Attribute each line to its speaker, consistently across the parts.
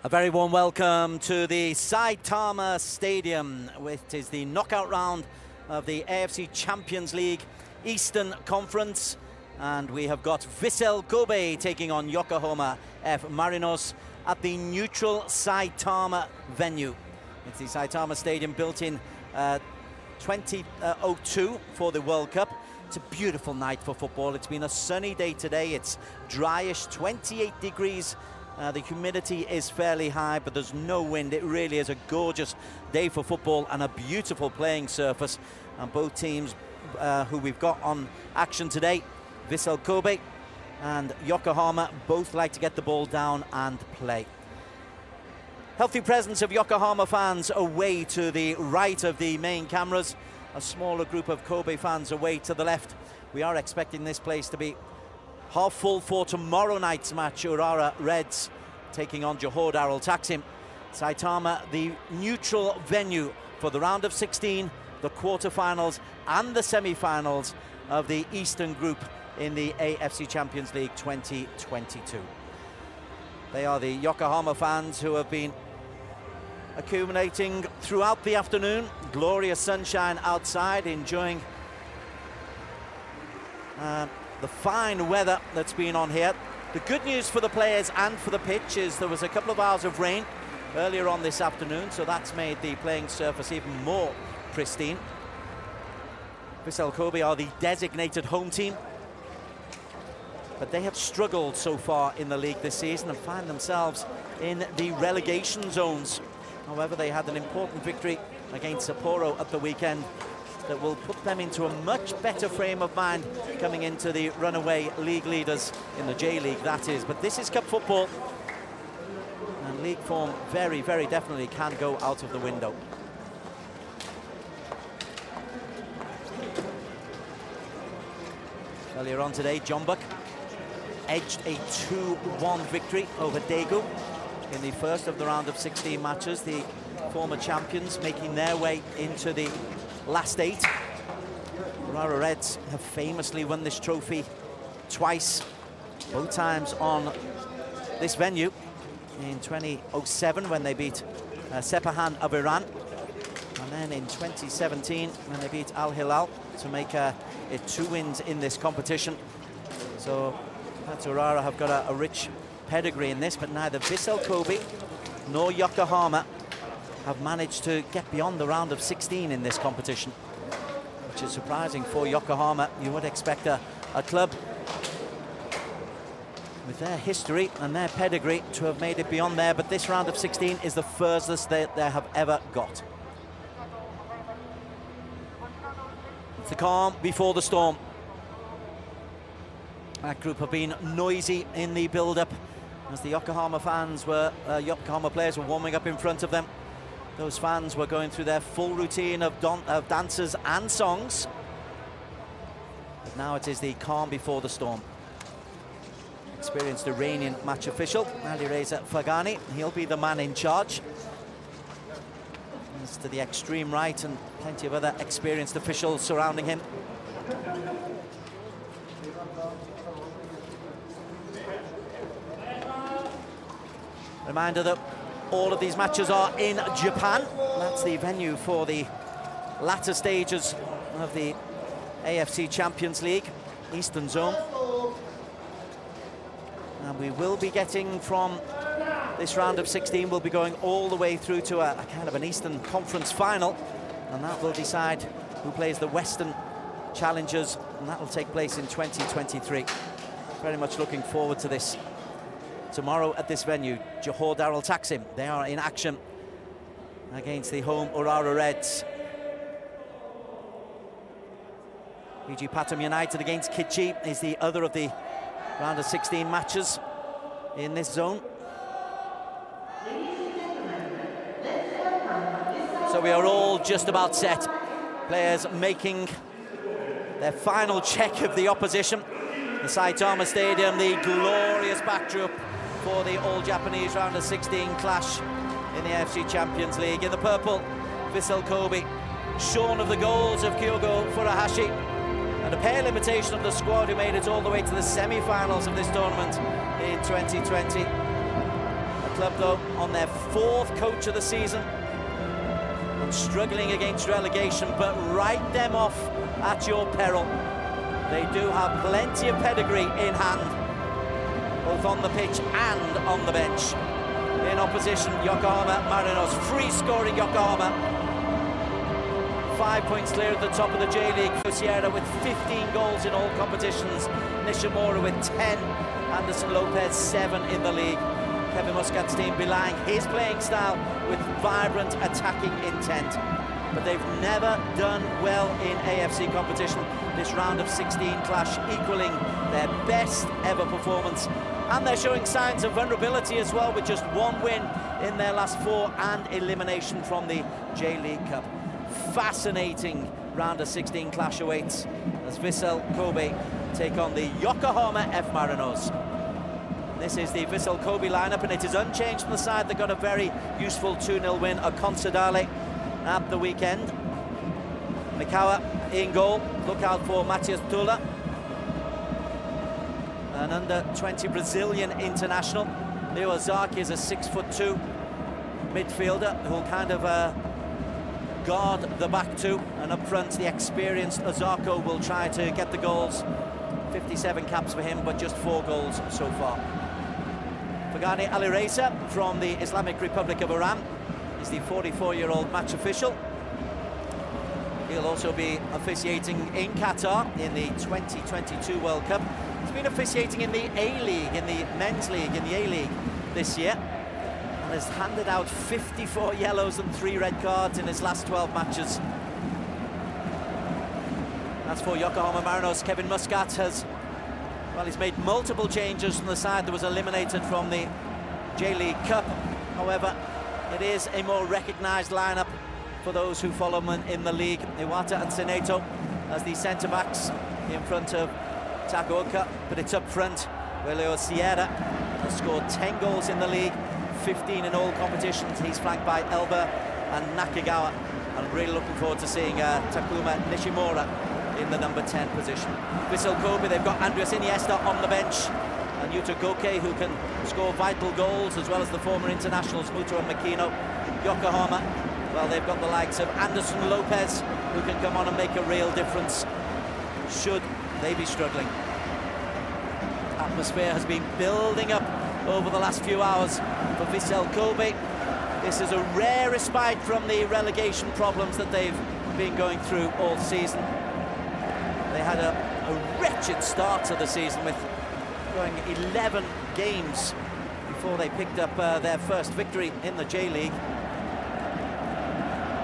Speaker 1: A very warm welcome to the Saitama Stadium, which is the knockout round of the AFC Champions League Eastern Conference. And we have got VISSEL Kobe taking on Yokohama F MARINOS at the neutral Saitama venue. It's the Saitama Stadium, built in 2002 for the World Cup. It's a beautiful night for football. It's been a sunny day today. It's dryish, 28 degrees. The humidity is fairly high, but there's no wind. It really is a gorgeous day for football and a beautiful playing surface. And both teams who we've got on action today, VISSEL Kobe and Yokohama, both like to get the ball down and play. Healthy presence of Yokohama fans away to the right of the main cameras. A smaller group of Kobe fans away to the left. We are expecting this place to be half full for tomorrow night's match. Urawa Reds taking on Johor Darul Taksim. Saitama, the neutral venue for the round of 16, the quarterfinals and the semi-finals of the Eastern Group in the AFC Champions League 2022. They are the Yokohama fans who have been accumulating throughout the afternoon. Glorious sunshine outside, enjoying the fine weather that's been on here. The good news for the players and for the pitch is there was a couple of hours of rain earlier on this afternoon, so that's made the playing surface even more pristine. VISSEL Kobe are the designated home team, but they have struggled so far in the league this season and find themselves in the relegation zones. However, they had an important victory against Sapporo at the weekend that will put them into a much better frame of mind coming into the runaway league leaders in the J-League, that is. But this is cup football, and league form very, very definitely can go out of the window. Earlier on today, Jombuk edged a 2-1 victory over Daegu in the first of the round of 16 matches. The former champions making their way into the last 8. Urawa Reds have famously won this trophy twice, both times on this venue. In 2007 when they beat Sepahan of Iran, and then in 2017 when they beat Al Hilal to make it 2 wins in this competition. So Urawa have got a rich pedigree in this, but neither VISSEL Kobe nor Yokohama have managed to get beyond the round of 16 in this competition, which is surprising for Yokohama. You would expect a club with their history and their pedigree to have made it beyond there, but this round of 16 is the furthest they have ever got. It's the calm before the storm. That group have been noisy in the build-up as the Yokohama fans were, Yokohama players were warming up in front of them. Those fans were going through their full routine of dances and songs. But now it is the calm before the storm. Experienced Iranian match official, Alireza Fagani. He'll be the man in charge. He's to the extreme right, and plenty of other experienced officials surrounding him. Reminder that all of these matches are in Japan. That's the venue for the latter stages of the AFC Champions League Eastern Zone. And we will be getting from this round of 16, we'll be going all the way through to a kind of an Eastern Conference final, and that will decide who plays the Western challengers, and that will take place in 2023. Very much looking forward to this. Tomorrow at this venue, Johor Darul Taksim, they are in action against the home Urawa Reds. PG Pathum United against Kitchi is the other of the round of 16 matches in this zone. So we are all just about set. Players making their final check of the opposition. The Saitama Stadium, the glorious backdrop for the all-Japanese round of 16 clash in the AFC Champions League. In the purple, VISSEL Kobe, shorn of the goals of Kyogo Furuhashi, and a pale imitation of the squad who made it all the way to the semi-finals of this tournament in 2020. A club, though, on their 4th coach of the season and struggling against relegation, but write them off at your peril. They do have plenty of pedigree in hand, both on the pitch and on the bench. In opposition, Yokohama Marinos, free-scoring Yokohama. 5 points clear at the top of the J-League. Sierra with 15 goals in all competitions. Nishimura with 10. Anderson Lopez 7 in the league. Kevin Muscat's team belying his playing style with vibrant attacking intent. But they've never done well in AFC competition. This round of 16 clash equaling their best ever performance. And they're showing signs of vulnerability as well, with just 1 win in their last 4 and elimination from the J-League Cup. Fascinating round of 16 clash awaits as VISSEL Kobe take on the Yokohama F Marinos. This is the VISSEL Kobe lineup, and it is unchanged from the side that got a very useful 2-0 win at Consadale at the weekend. Mikawa in goal. Look out for Matias Tula, an under-20 Brazilian international. Leo Ozaki is a 6'2" midfielder who'll kind of guard the back two, and up front the experienced Ozako will try to get the goals. 57 caps for him, but just 4 goals so far. Fagani Alireza from the Islamic Republic of Iran is the 44-year-old match official. He'll also be officiating in Qatar in the 2022 World Cup. He's been officiating in the A-League, in the men's league, in the A-League this year, and has handed out 54 yellows and 3 red cards in his last 12 matches. As for Yokohama Marinos, Kevin Muscat has, well, he's made multiple changes from the side that was eliminated from the J-League Cup. However, it is a more recognised lineup for those who follow him in the league. Iwata and Seneto as the centre-backs in front of Tagoka, but it's up front where Leo Sierra has scored 10 goals in the league, 15 in all competitions. He's flanked by Elba and Nakagawa. I'm really looking forward to seeing Takuma Nishimura in the number 10 position. VISSEL Kobe, they've got Andres Iniesta on the bench, and Yuta Goke, who can score vital goals, as well as the former internationals Muto and Makino. Yokohama, well, they've got the likes of Anderson Lopez, who can come on and make a real difference should they be struggling. Atmosphere has been building up over the last few hours for VISSEL Kobe. This is a rare respite from the relegation problems that they've been going through all season. They had a wretched start to the season, with going 11 games before they picked up their first victory in the J-League.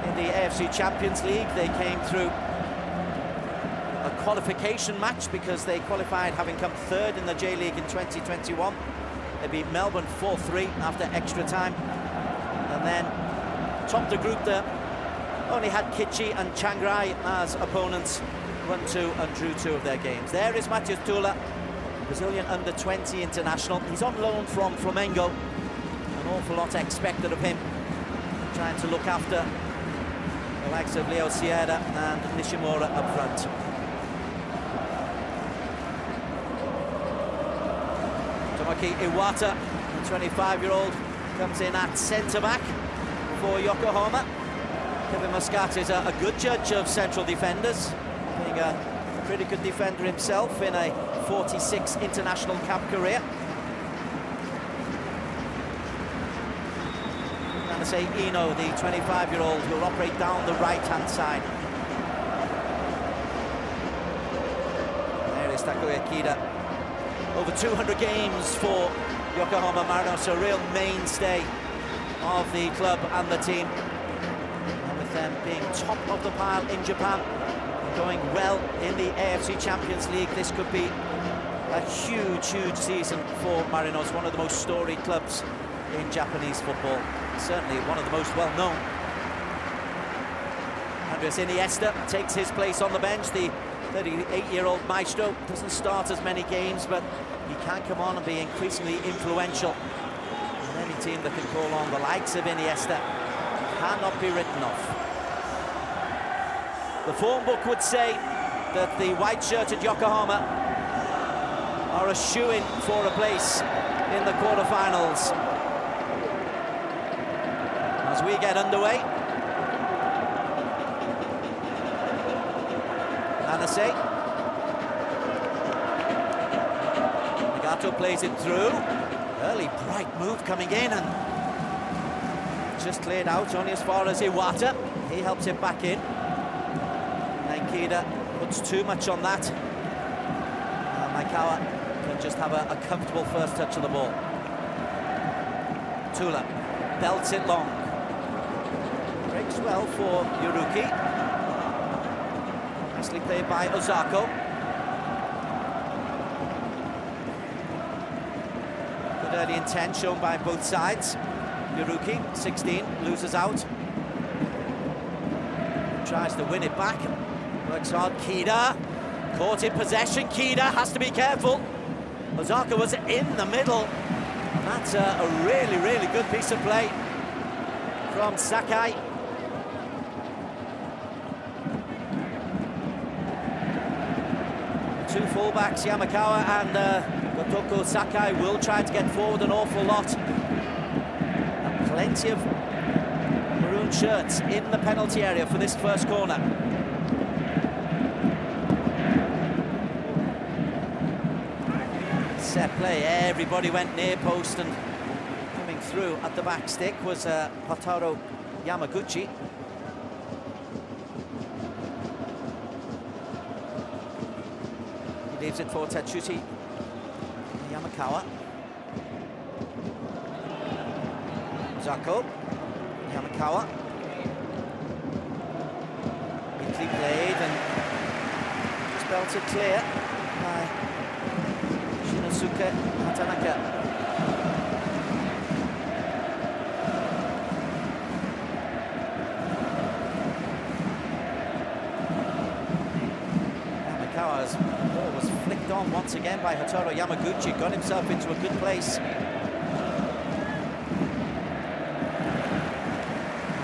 Speaker 1: In the AFC Champions League, they came through a qualification match because they qualified having come 3rd in the J-League in 2021. They beat Melbourne 4-3 after extra time, and then topped the group that only had Kitchi and Chiang Rai as opponents, won 2 and drew 2 of their games. There is Matias Tula, Brazilian under-20 international. He's on loan from Flamengo. An awful lot expected of him, trying to look after the likes of Leo Sierra and Nishimura up front. Tomoki Iwata, the 25-year-old, comes in at centre-back for Yokohama. Kevin Muscat is a good judge of central defenders, being a pretty good defender himself in a 46 international cap career. And I say Ino, the 25-year-old, who will operate down the right-hand side. There is Takuya Kida. Over 200 games for Yokohama Marinos, a real mainstay of the club and the team. And with them being top of the pile in Japan, going well in the AFC Champions League, this could be a huge season for Marinos, one of the most storied clubs in Japanese football. Certainly one of the most well-known. Andres Iniesta takes his place on the bench. The 38-year-old maestro doesn't start as many games, but he can come on and be increasingly influential. And any team that can call on the likes of Iniesta cannot be written off. The form book would say that the white-shirted Yokohama are a shoo-in for a place in the quarterfinals. as we get underway. Anase. Nagato plays it through. Early bright move coming in and just cleared out only as far as Iwata. He helps it back in. Naikida puts too much on that. Maikawa can just have a comfortable first touch of the ball. Tula belts it long. Breaks well for Yuruki. Nicely played by Ozako. Good early intent shown by both sides. Yuruki, 16, loses out. Tries to win it back. Works hard. Kida caught in possession. Kida has to be careful. Ozaka was in the middle. That's a really, really good piece of play from Sakai. Two fullbacks, Yamakawa and Gotoko. Sakai will try to get forward an awful lot. And plenty of maroon shirts in the penalty area for this first corner. Set play, everybody went near post, and coming through at the back stick was Hotaru Yamaguchi. He leaves it for Tetsushi Yamakawa. Zako, Yamakawa. Neatly played and just belted clear by Shinosuke Hatanaka. Yamakawa's ball was flicked on once again by Hotaru Yamaguchi, got himself into a good place.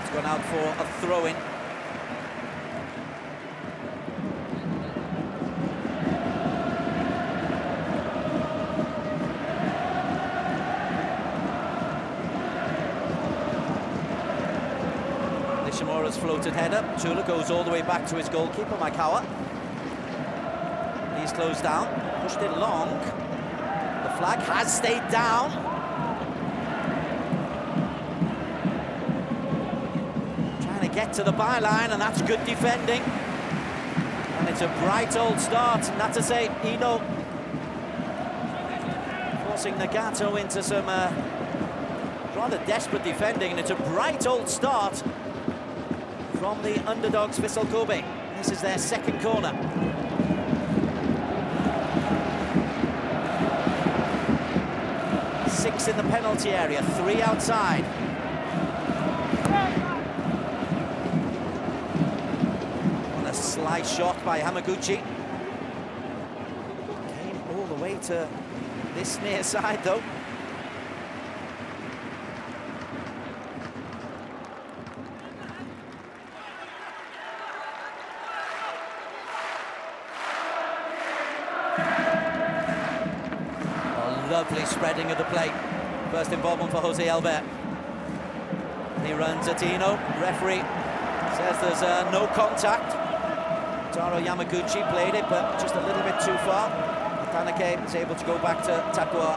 Speaker 1: He's gone out for a throw-in. Nishimura's floated header. Tula goes all the way back to his goalkeeper, Maikawa. He's closed down, pushed it long. The flag has stayed down. Trying to get to the byline, and that's good defending. And it's a bright old start. Natase Ino forcing Nagato into some rather desperate defending, and it's a bright old start from the underdogs Vissel Kobe. This is their second corner. Six in the penalty area, 3 outside. And a slice shot by Hamaguchi. Came all the way to this near side though. Lovely spreading of the play. First involvement for Jose Albert. He runs at Ino. Referee says there's no contact. Taro Yamaguchi played it, but just a little bit too far. Tanake is able to go back to Takua.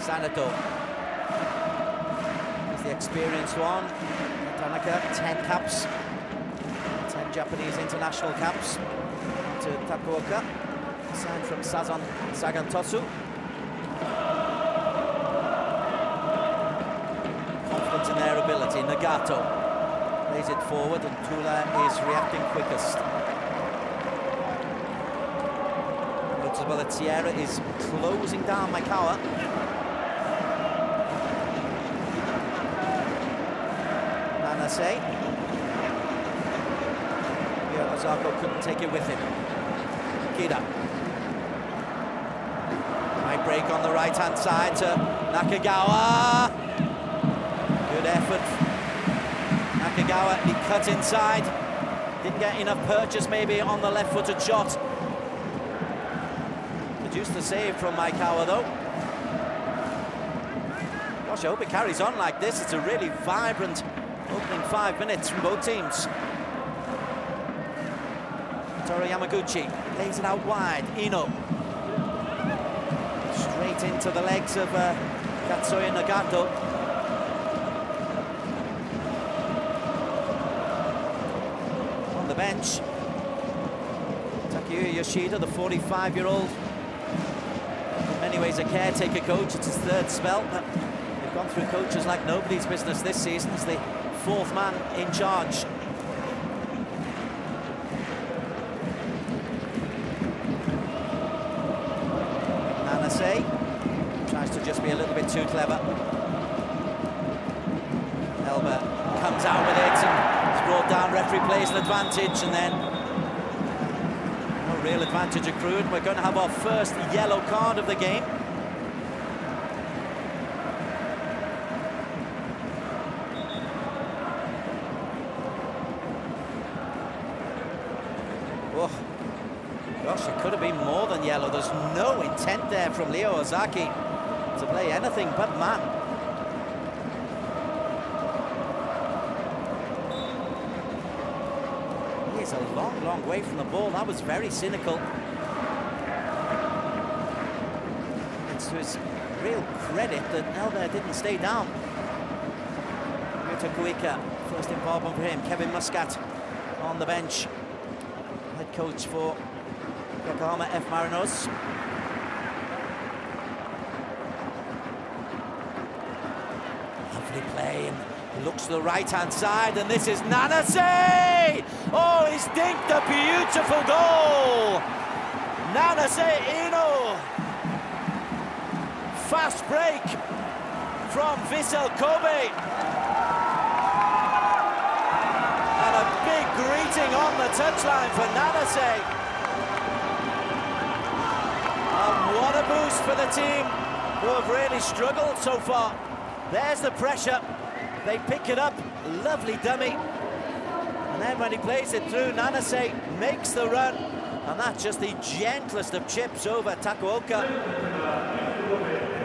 Speaker 1: Sanato is the experienced one. Tanaka, 10 caps. 10 Japanese international caps to Takuoka, signed from Sagan Tosu. Confident in their ability. Nagato plays it forward and Tula is reacting quickest. Noticeable that Sierra is closing down Maikawa. Nanase. Ozako couldn't take it with him. Kida. High break on the right-hand side to Nakagawa. Good effort. Nakagawa, he cut inside. Didn't get enough purchase maybe on the left-footed shot. Produced the save from Maikawa, though. Gosh, I hope it carries on like this. It's a really vibrant opening 5 minutes from both teams. Toru Yamaguchi lays it out wide. Ino. Straight into the legs of Katsuya Nagato. On the bench, Takeuya Yoshida, the 45-year-old. In many ways a caretaker coach. It's his third spell, but they've gone through coaches like nobody's business this season. He's the fourth man in charge. Nanase tries to just be a little bit too clever. Elba comes out with it and it's brought down. Referee plays an advantage, and then no real advantage accrued. We're going to have our first yellow card of the game. Oh, gosh, it could have been more than yellow. There's no intent there from Leo Ozaki to play anything but man. He's a long, long way from the ball. That was very cynical. It's to his real credit that Elber didn't stay down. Yuta Kuika, first involvement for him. Kevin Muscat on the bench. Head coach for Yokohama F Marinos. Lovely play, and he looks to the right-hand side, and this is Nanase! Oh, he's dinked a beautiful goal! Nanase Ino! Fast break from VISSEL Kobe. And a big greeting on the touchline for Nanase. And what a boost for the team who have really struggled so far. There's the pressure. They pick it up. Lovely dummy. And then when he plays it through, Nanase makes the run. And that's just the gentlest of chips over Takuoka.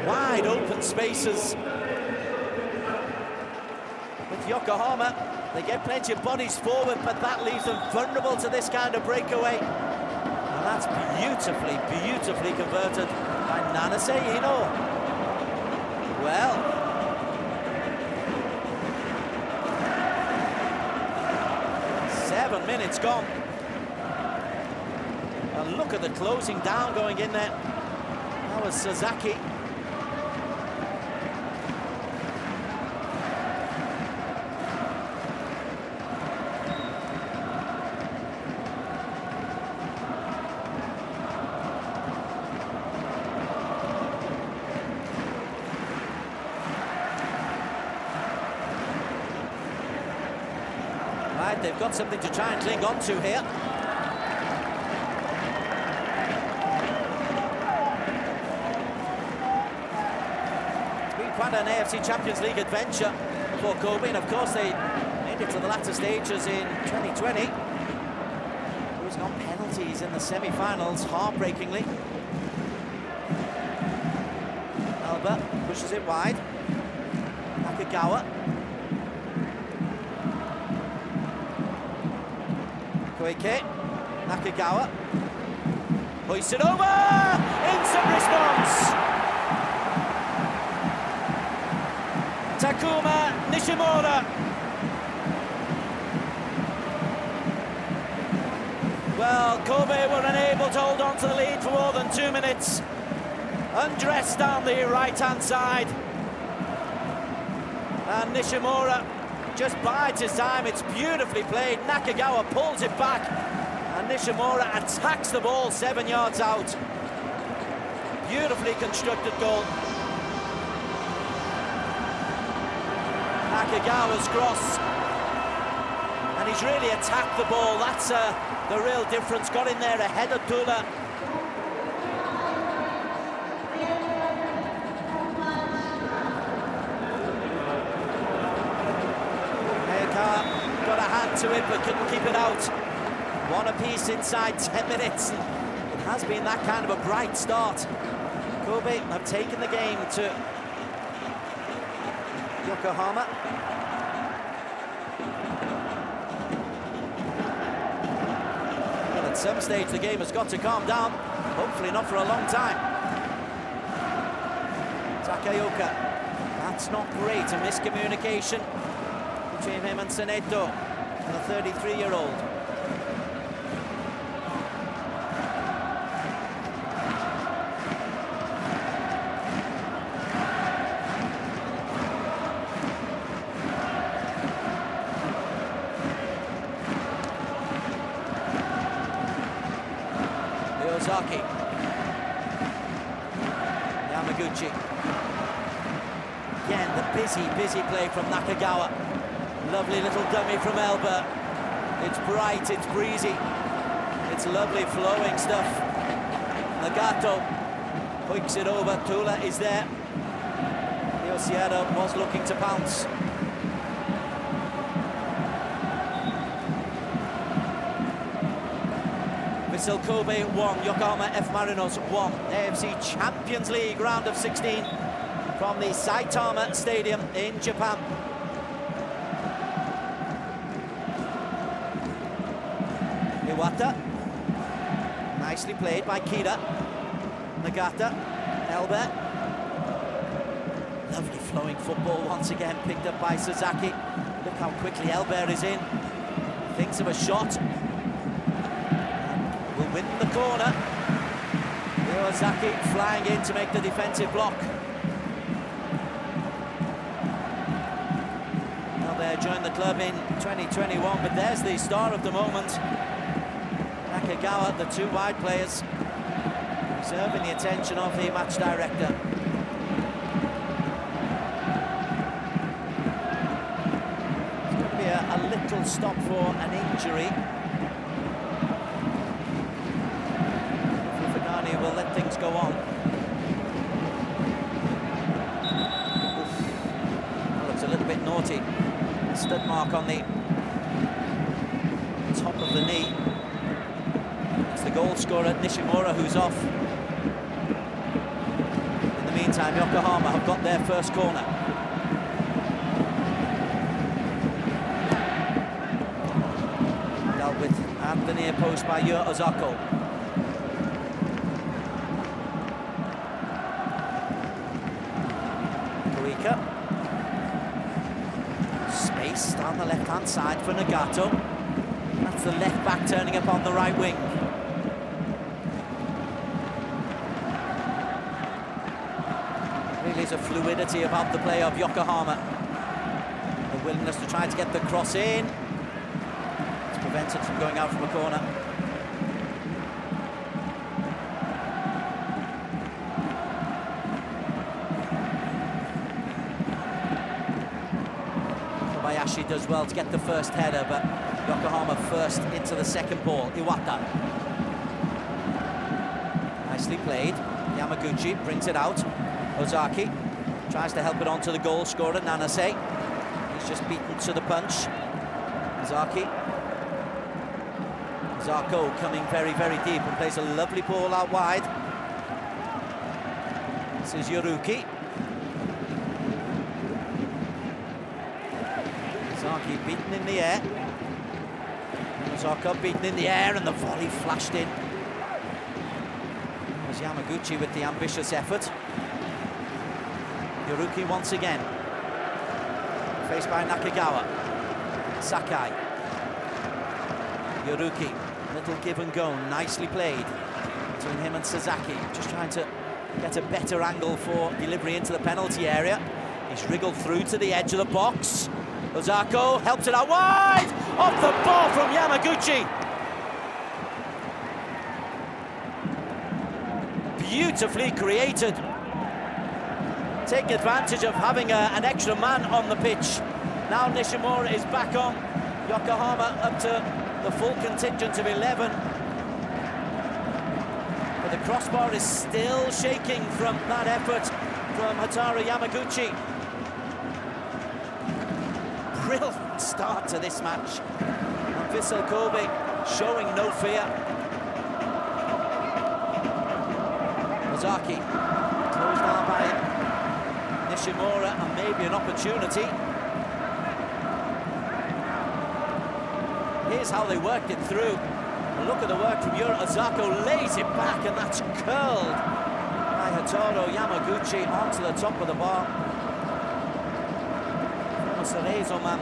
Speaker 1: Wide open spaces. With Yokohama, they get plenty of bodies forward, but that leaves them vulnerable to this kind of breakaway. And that's beautifully, beautifully converted by Nanase Ino. Well, 7 minutes gone. And look at the closing down going in there. That was Sasaki. Right, they've got something to try and cling on to here. It's been quite an AFC Champions League adventure for Kobe, and of course they made it to the latter stages in 2020. Losing on penalties in the semi-finals, heartbreakingly. Alba pushes it wide. Nakagawa. Koike, Nakagawa, hoists it over, instant response. Takuma Nishimura. Well, Kobe were unable to hold on to the lead for more than 2 minutes. Undressed down the right-hand side. And Nishimura just bides his time. It's beautifully played. Nakagawa pulls it back, and Nishimura attacks the ball 7 yards out. Beautifully constructed goal. Nakagawa's cross, and he's really attacked the ball. That's the real difference. Got in there ahead of Tula. Got a hand to it, but couldn't keep it out. One apiece inside 10 minutes. It has been that kind of a bright start. Kobe have taken the game to Yokohama. Well, at some stage the game has got to calm down. Hopefully not for a long time. Takaoka, that's not great. A miscommunication between him and Seneto, and the 33-year-old. Ozaki, Yamaguchi. Again, the busy play from Nakagawa. Lovely little dummy from Elba. It's bright, it's breezy, it's lovely flowing stuff. Nagato hoiks it over. Tula is there. Leo Sierra was looking to pounce. VISSEL Kobe 1, Yokohama F Marinos 1. AFC Champions League round of 16 from the Saitama Stadium in Japan. Iwata, nicely played by Kida. Nagata, Elber. Lovely flowing football once again, picked up by Sasaki. Look how quickly Elber is in. Thinks of a shot. Will win the corner. Ozaki flying in to make the defensive block. Elber joined the club in 2021, but there's the star of the moment. Nakagawa, the two wide players, reserving the attention of the match director. It's going to be a little stop for an injury. Fagani will let things go on. Oof. That looks a little bit naughty. A stud mark on the top of the knee. It's the goal scorer Nishimura who's off. In the meantime, Yokohama have got their first corner. Dealt with at the near post by Yu Ozako. Kuika. Space down the left-hand side for Nagato. That's the left back turning up on the right wing. Really is a fluidity about the play of Yokohama. The willingness to try to get the cross in. It's prevented from going out from a corner. Kobayashi does well to get the first header, but Yokohama first into the second ball. Iwata. Nicely played. Yamaguchi brings it out. Ozaki tries to help it on to the goal scorer, Nanase. He's just beaten to the punch. Ozaki. Zarko coming very deep and plays a lovely ball out wide. This is Yoruki. Ozaki beaten in the air. Ozaki beaten in the air and the volley flashed in. There's Yamaguchi with the ambitious effort. Yoruki once again. Faced by Nakagawa. Sakai. Yoruki. Little give and go. Nicely played between him and Sasaki. Just trying to get a better angle for delivery into the penalty area. He's wriggled through to the edge of the box. Ozako helps it out wide. Off the ball from Yamaguchi. Beautifully created. Taking advantage of having an extra man on the pitch. Now Nishimura is back on. Yokohama up to the full contingent of 11. But the crossbar is still shaking from that effort from Hataru Yamaguchi. Brilliant start to this match. And VISSEL Kobe showing no fear. Ozaki. Closed down by Nishimura, and maybe an opportunity. Here's how they worked it through. Look at the work from Yura. Ozako lays it back, and that's curled by Hatoro Yamaguchi onto the top of the bar. Cerezo man.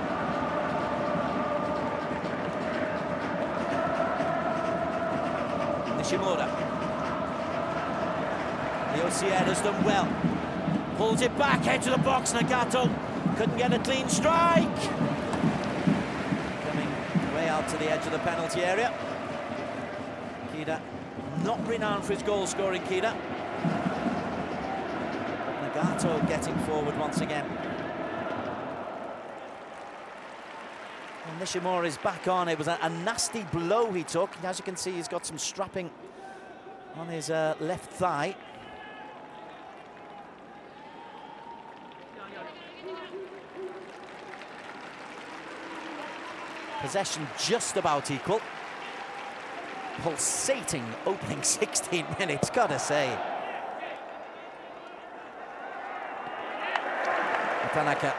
Speaker 1: Nishimura. Sierra's done well. Pulls it back, head to the box. Nagato couldn't get a clean strike. Coming way out to the edge of the penalty area. Kida, not renowned for his goal-scoring, Kida. Nagato getting forward once again. And Nishimura is back on. It was a nasty blow he took. As you can see, he's got some strapping on his left thigh. Possession just about equal. Pulsating opening 16 minutes, gotta say. Tanaka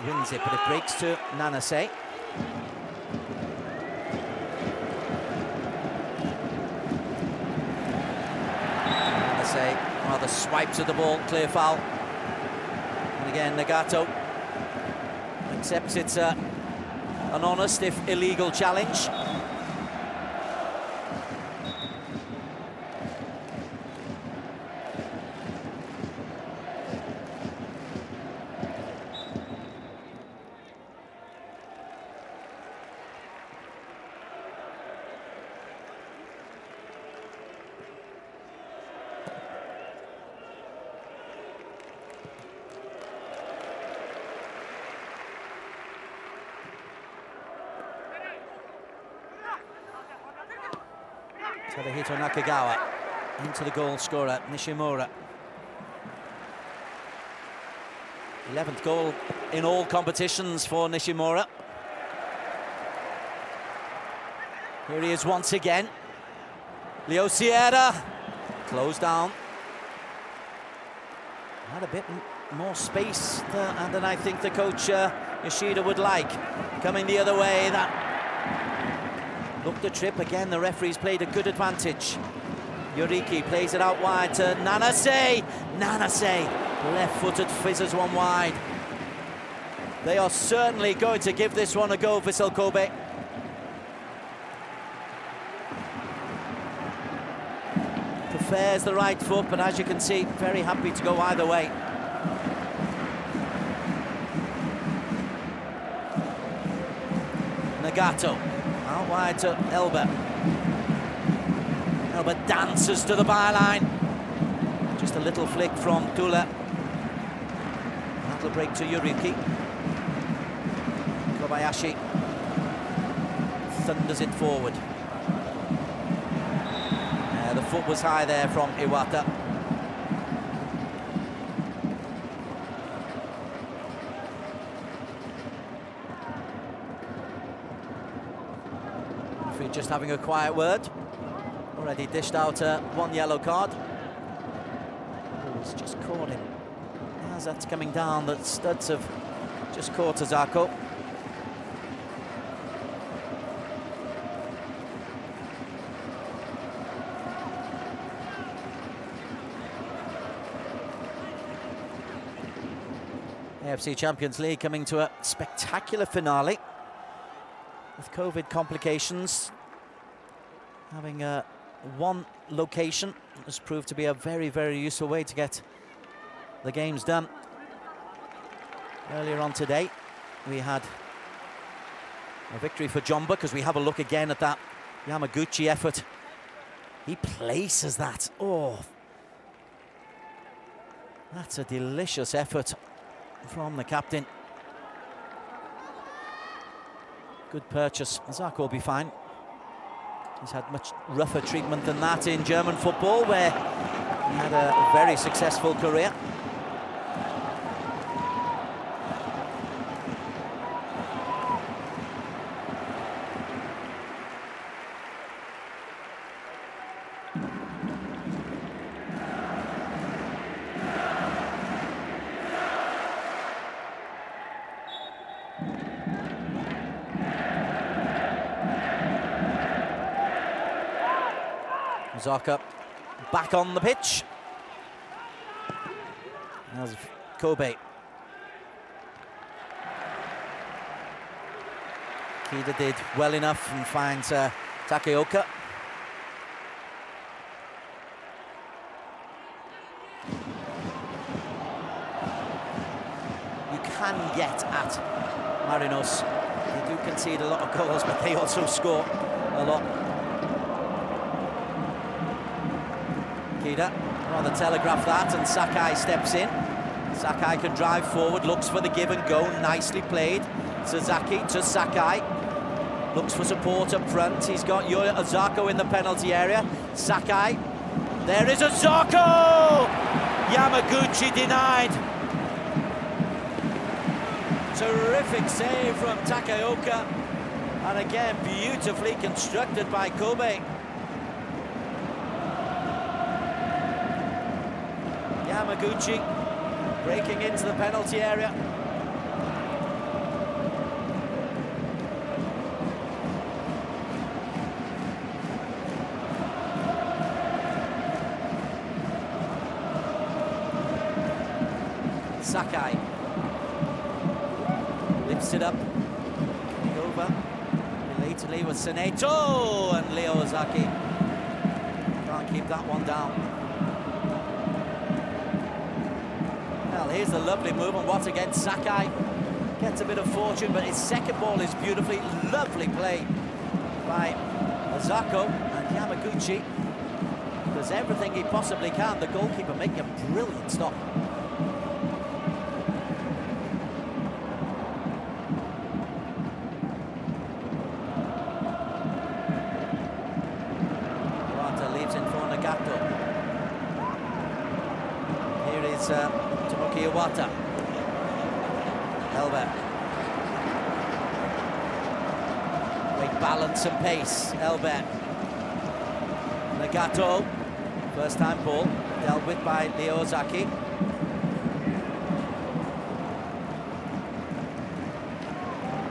Speaker 1: wins it, but it breaks to Nanase. Nanase rather swipes at the ball, clear foul. And again, Nagato accepts it's an honest, if illegal, challenge. Tadahito Nakagawa into the goal scorer, Nishimura. 11th goal in all competitions for Nishimura. Here he is once again. Leo Sierra, closed down. Had a bit more space than I think the coach Yoshida would like. Coming the other way, that looked a trip. Again, the referee's played a good advantage. Yoriki plays it out wide to Nanase. Nanase, left-footed, fizzes one wide. They are certainly going to give this one a go, Vissel Kobe. Prefers the right foot, but as you can see, very happy to go either way. Nagato. Out wide to Elba. Elba dances to the byline. Just a little flick from Tula. That'll break to Yuriki. Kobayashi thunders it forward. The foot was high there from Iwata. Just having a quiet word. Already dished out one yellow card. Oh, it's just caught him. As that's coming down, the studs have just caught Ozako. AFC Champions League coming to a spectacular finale. With COVID complications, having one location has proved to be a very, very useful way to get the games done. Earlier on today, we had a victory for Jomba, because we have a look again at that Yamaguchi effort. He places that. Oh, that's a delicious effort from the captain. Good purchase. Ozako will be fine. He's had much rougher treatment than that in German football, where he had a very successful career. Osaka back on the pitch. There's Kobe. Kida did well enough and finds Takeoka. You can get at Marinos. They do concede a lot of goals, but they also score a lot. Kida rather telegraph that, and Sakai steps in. Sakai can drive forward, looks for the give and go, nicely played. Sasaki to Sakai, looks for support up front. He's got Yoya Ozako in the penalty area. Sakai, there is Ozako! Yamaguchi denied. Terrific save from Takeoka, and again beautifully constructed by Kobe. Yamaguchi breaking into the penalty area. Sakai lifts it up, over belatedly with Seneto, and Leo Ozaki can't keep that one down. Well, here's the lovely move, and what again, Sakai gets a bit of fortune, but his second ball is beautifully, lovely play by Ozako, and Yamaguchi does everything he possibly can. The goalkeeper making a brilliant stop. Tomoki Iwata. Elber. Great balance and pace. Elber. Nagato. First time ball. Dealt with by Leo Ozaki.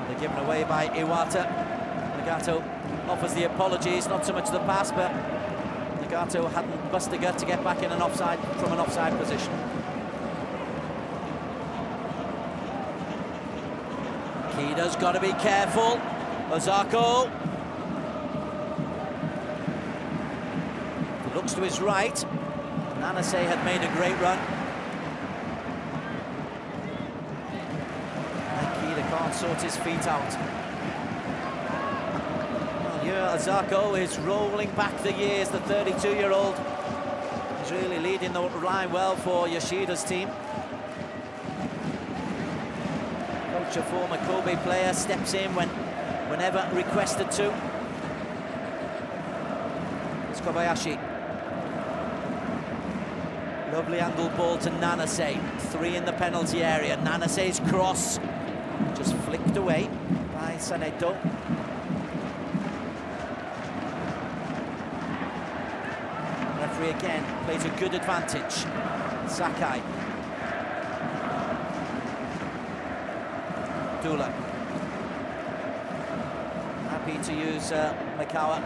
Speaker 1: They're given away by Iwata. Nagato offers the apologies, not so much the pass, but Nagato hadn't bust the gut to get back in an offside, from an offside position. Kida's got to be careful. Ozako. He looks to his right. Nanase had made a great run. And Kida can't sort his feet out. Well, Ozako is rolling back the years, the 32-year-old. He's really leading the line well for Yoshida's team. A former Kobe player steps in whenever requested to. It's Kobayashi. Lovely angle ball to Nanase. 3 in the penalty area. Nanase's cross just flicked away by Saneto. Referee again plays a good advantage. Sakai. Dula. Happy to use Makawa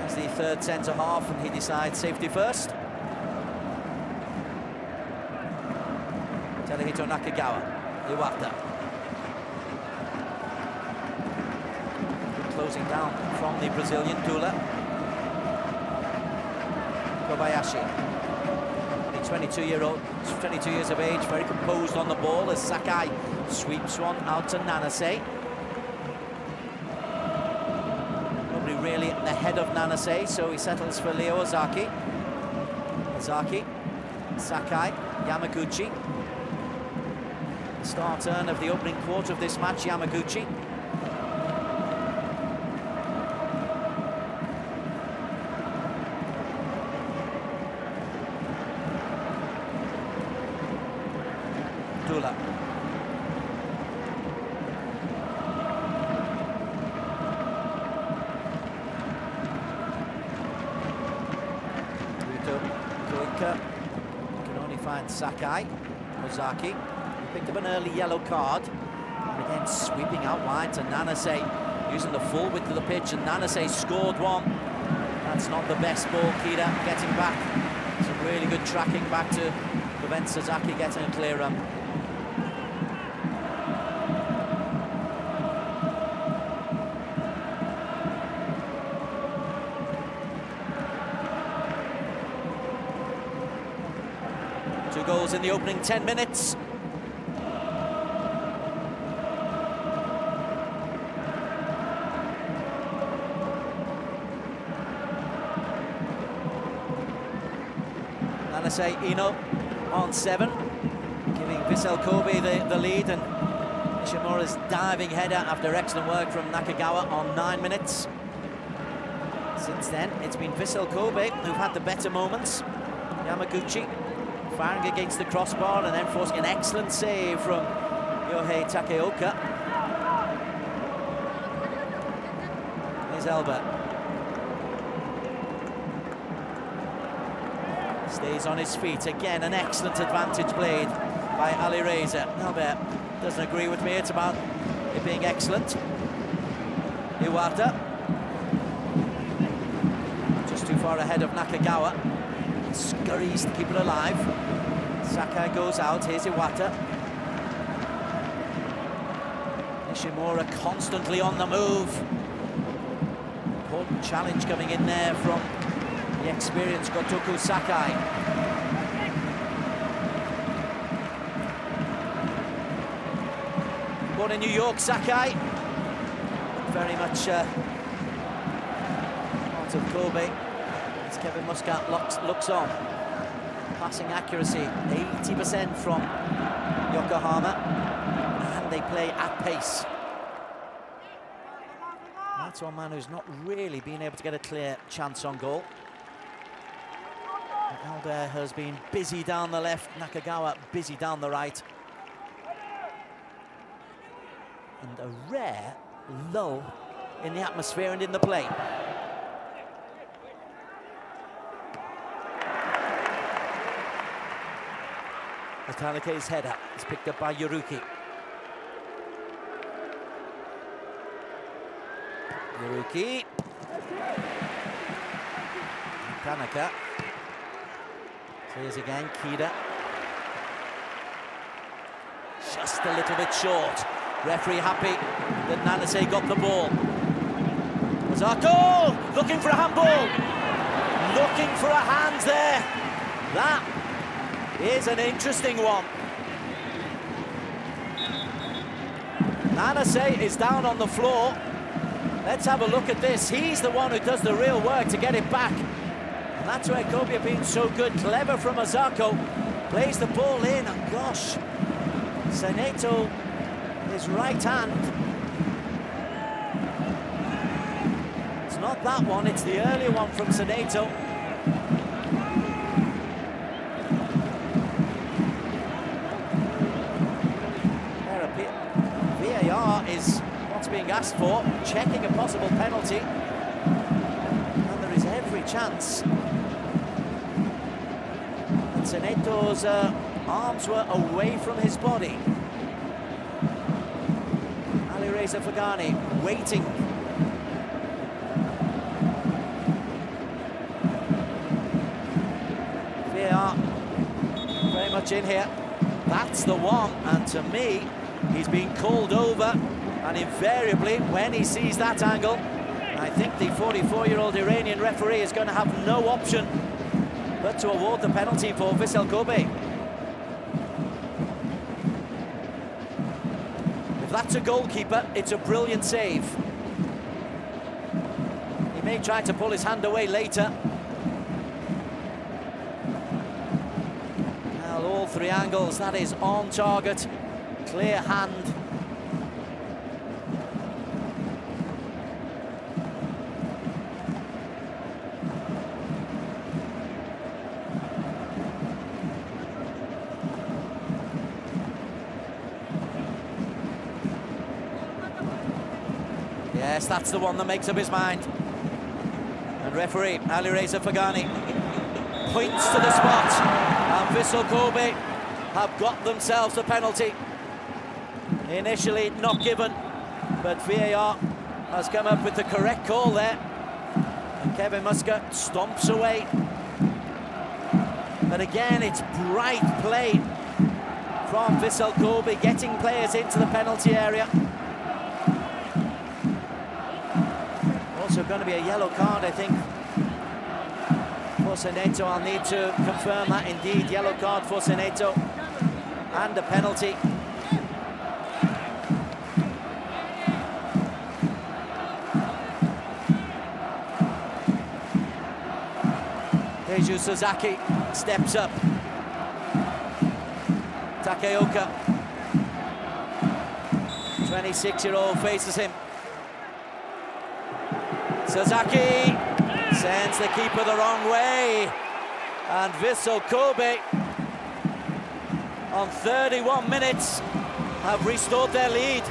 Speaker 1: as the third centre-half, and he decides safety first. Telehito Nakagawa. Iwata. Good closing down from the Brazilian Dula. Kobayashi. 22 years of age, very composed on the ball as Sakai sweeps one out to Nanase. Nobody really at the head of Nanase, so he settles for Leo Ozaki. Ozaki, Sakai, Yamaguchi. The star turn of the opening quarter of this match, Yamaguchi. Dula. Can only find Sakai. Ozaki picked up an early yellow card, and again sweeping out wide to Nanase, using the full width of the pitch, and Nanase scored one. That's not the best ball. Kida getting back. Some really good tracking back to prevent Sasaki getting a clear run. Two goals in the opening 10 minutes. Nanase Ino on 7, giving VISSEL Kobe the lead, and Ishimura's diving header after excellent work from Nakagawa on 9 minutes. Since then, it's been VISSEL Kobe who've had the better moments. Yamaguchi firing against the crossbar and then forcing an excellent save from Yohei Takeoka. Here's Elba. Stays on his feet. Again, an excellent advantage played by Ali Reza. Albert doesn't agree with me. It's about it being excellent. Iwata. Just too far ahead of Nakagawa. Scurries to keep it alive. Sakai goes out. Here's Iwata. Nishimura constantly on the move. Important challenge coming in there from the experienced Gotoku Sakai. Born in New York, Sakai. Very much part of Kobe. As Kevin Muscat looks on. Passing accuracy, 80% from Yokohama. And they play at pace. That's one man who's not really been able to get a clear chance on goal. Albert has been busy down the left, Nakagawa busy down the right. And a rare lull in the atmosphere and in the play. Ataleke's header is picked up by Yuruki. Yuruki. Tanaka. Here's again, Kida. Just a little bit short. Referee happy that Nanase got the ball. Ozako looking for a handball. Looking for a hand there. That is an interesting one. Nanase is down on the floor. Let's have a look at this. He's the one who does the real work to get it back. And that's where Kobe have been so good. Clever from Ozako. Plays the ball in, and gosh, Seneto, his right hand. It's not that one, it's the earlier one from Seneto. VAR is what's being asked for, checking a possible penalty. And there is every chance. And Seneto's arms were away from his body. Alireza Fagani waiting. VAR very much in here. That's the one, and to me, he's been called over, and invariably, when he sees that angle, I think the 44-year-old Iranian referee is going to have no option but to award the penalty for VISSEL Kobe. If that's a goalkeeper, it's a brilliant save. He may try to pull his hand away later. Well, all three angles, that is on target. Clear hand. Yes, that's the one that makes up his mind. And referee Alireza Fagani points to the spot, and VISSEL Kobe have got themselves a penalty. Initially not given, but VAR has come up with the correct call there. And Kevin Musker stomps away. But again, it's bright play from VISSEL Kobe, getting players into the penalty area. Also going to be a yellow card, I think, for Seneto. I'll need to confirm that. Indeed, yellow card for Seneto and a penalty. Deju Sasaki steps up. Takeoka, 26-year-old, faces him. Sasaki sends the keeper the wrong way. And VISSEL Kobe, on 31 minutes, have restored their lead.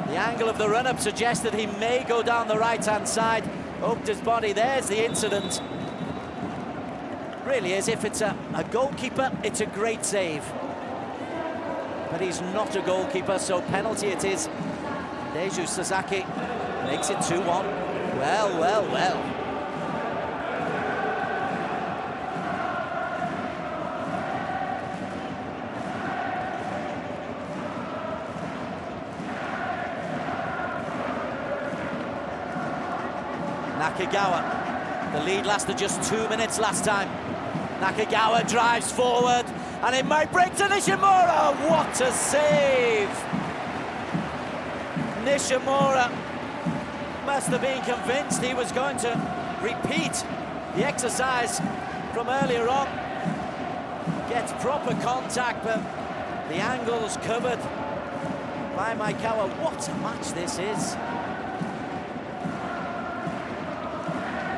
Speaker 1: The angle of the run-up suggested he may go down the right-hand side. Oaked his body. There's the incident. Really is. If it's a goalkeeper, it's a great save. But he's not a goalkeeper, so penalty it is. Deju Sasaki makes it 2-1. Well, well, well. Nakagawa, the lead lasted just 2 minutes last time. Nakagawa drives forward, and it might break to Nishimura. What a save! Nishimura must have been convinced he was going to repeat the exercise from earlier on. Gets proper contact, but the angle's covered by Maekawa. What a match this is.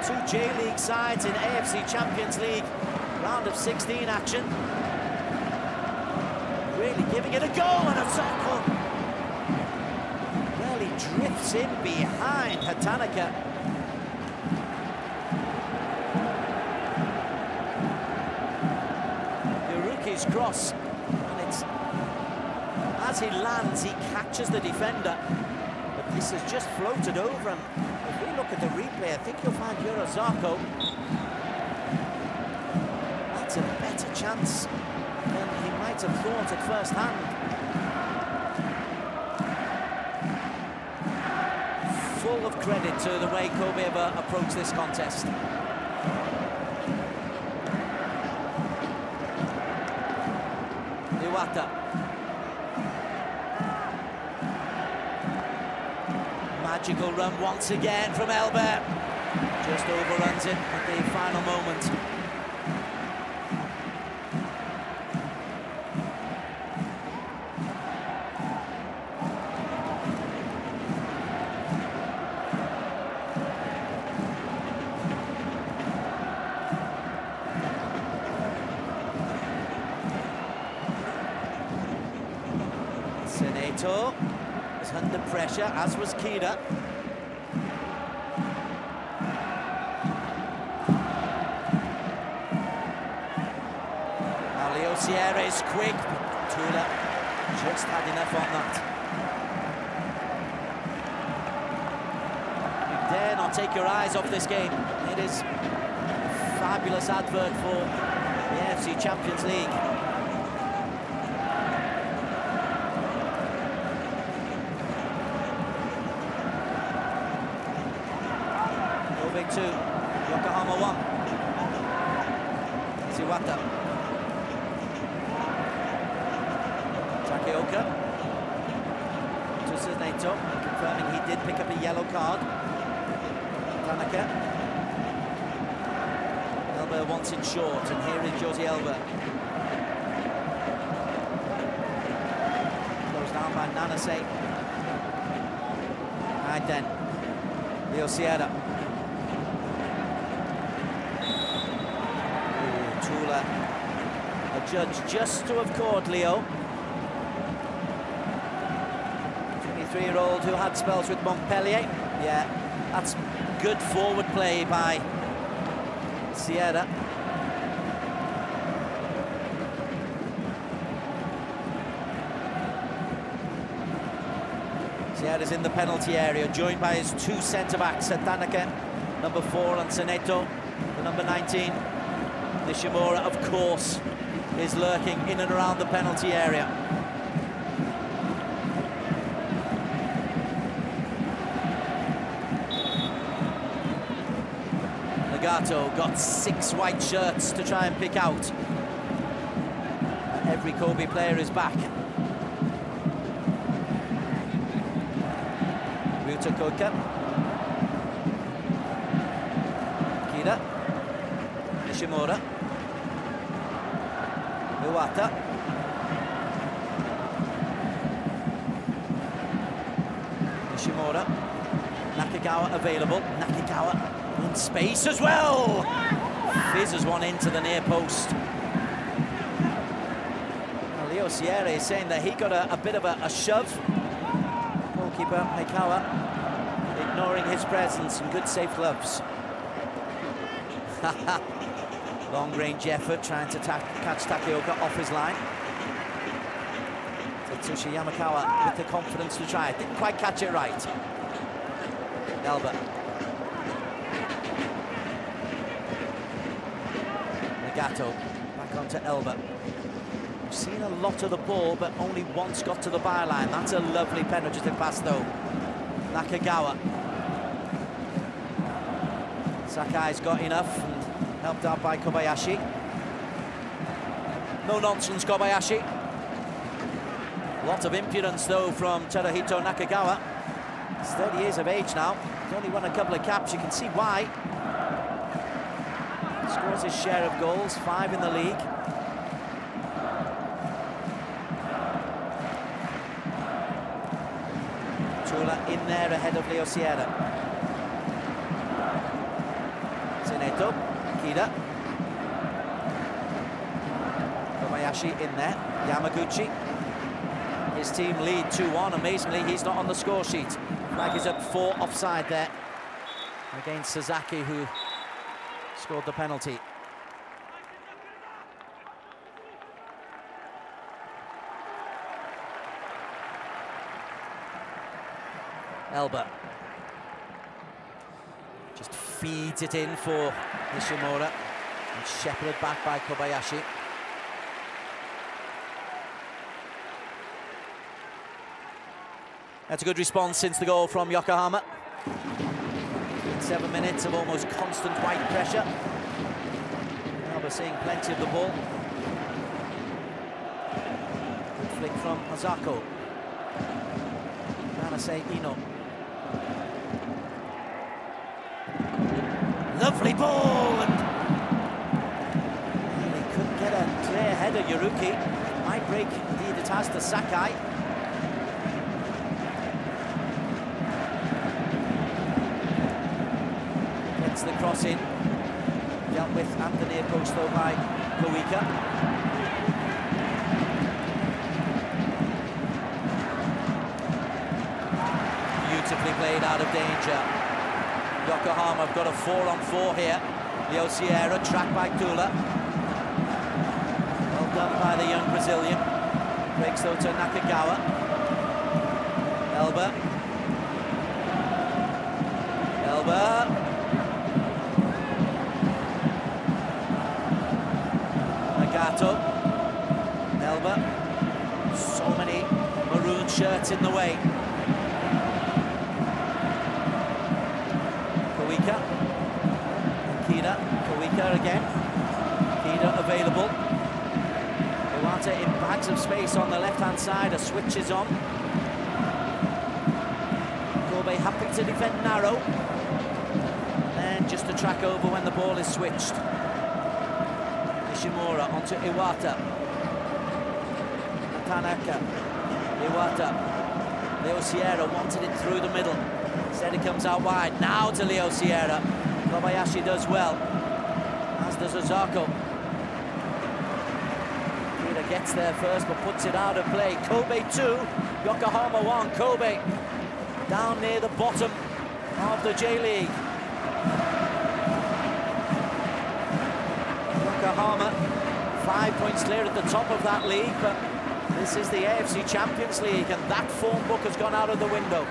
Speaker 1: Two J-League sides in AFC Champions League round of 16 action. Really giving it a go, and Osako really drifts in behind Hatanaka. Yuruki's cross, and it's as he lands, he catches the defender, but this has just floated over him. If we look at the replay, I think you'll find Osako. That's a better chance than he might have thought at first hand. Full of credit to the way Kobe have approached this contest. Iwata. Magical run once again from Elbert. Just overruns it at the final moment. Seneto is under pressure, as was Kida. Now Leo Sierra is quick, but Tula just had enough on that. You dare not take your eyes off this game. It is a fabulous advert for the AFC Champions League. Kobe 2, Yokohama 1. Siwata. Takeoka. To Seneto, confirming he did pick up a yellow card. Tanaka. Elber wants it short, and here is Josie Elber. Closed down by Nanase. Right then, Leo Sierra. Tula, a judge just to have caught Leo. 23-year-old who had spells with Montpellier. Yeah, that's good forward play by Sierra. Sierra's in the penalty area, joined by his two centre-backs, Tanaka, number 4, and Seneto, the number 19. Nishimura, of course, is lurking in and around the penalty area. Nagato got 6 white shirts to try and pick out. Every Kobe player is back. Ryuta Koka. Kida. Nishimura. Iwata. Nishimura. Nakagawa available. Nakagawa in space as well. Fizzes one into the near post. Well, Leo Sierra is saying that he got a bit of a shove. Goalkeeper Maekawa ignoring his presence and good safe gloves. Long-range effort, trying to catch Takeoka off his line. Tatsushi Yamakawa with the confidence to try it. Didn't quite catch it right. Elba. Nagato back onto Elba. We've seen a lot of the ball, but only once got to the byline. That's a lovely penetrative pass, though. Nakagawa. Sakai's got enough, and helped out by Kobayashi. No nonsense, Kobayashi. Lot of impudence, though, from Teruhito Nakagawa. He's 30 years of age now. He's only won a couple of caps. You can see why. Scores his share of goals, 5 in the league. Tula in there ahead of Leo Sierra. Seneto, Kida. Kobayashi in there. Yamaguchi. His team lead 2-1. Amazingly, he's not on the score sheet. Flag is up 4 offside there against Sasaki, who scored the penalty. Elba just feeds it in for Nishimura and shepherded back by Kobayashi. That's a good response since the goal from Yokohama. 7 minutes of almost constant white pressure. Elba seeing plenty of the ball. Good flick from Azako. Nanase Ino. Lovely ball, and he couldn't get a clear header. Yuruki. It might break, indeed it has, to Sakai. Gets the cross in. Dealt with at the near post though by Kowika. Beautifully played out of danger. Yokohama have got a 4-on-4 here. Leo Sierra, tracked by Tula. Well done by the young Brazilian. Breaks though to Nakagawa. Elba. Elba. Nagato. Elba. So many maroon shirts in the way. Kowika. Kida. Kowika again. Kida available. Iwata in bags of space on the left-hand side. A switch is on. Kobe happy to defend narrow. And just to track over when the ball is switched. Nishimura onto Iwata. Tanaka. Iwata. Leo Sierra wanted it through the middle. Instead it comes out wide. Now to Leo Sierra. Kobayashi does well, as does Ozako. Kida gets there first but puts it out of play. Kobe 2, Yokohama 1. Kobe down near the bottom of the J-League. Yokohama 5 points clear at the top of that league, but This is the AFC Champions League, and that form book has gone out of the window.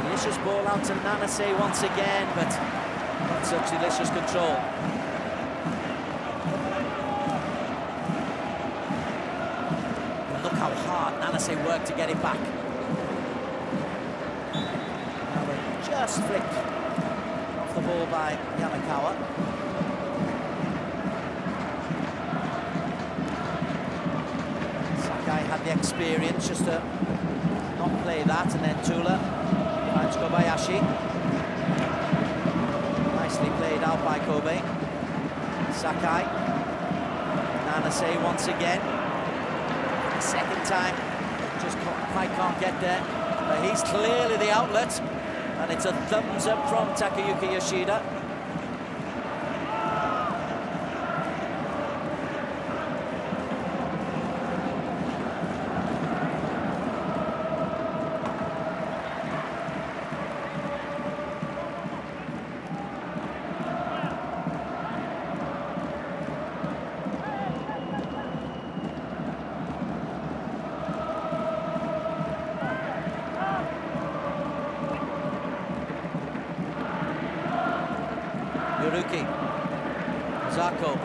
Speaker 1: Delicious ball out to Nanase once again, but not such delicious control. And look how hard Nanase worked to get it back. Just flicked off the ball by Yamakawa. Sakai had the experience just to not play that, and then Tula finds Kobayashi. Nicely played out by Kobe. Sakai. Nanase once again. The second time, just quite can't get there. But he's clearly the outlet. And it's a thumbs up from Takayuki Yoshida. Yuruki, Zako,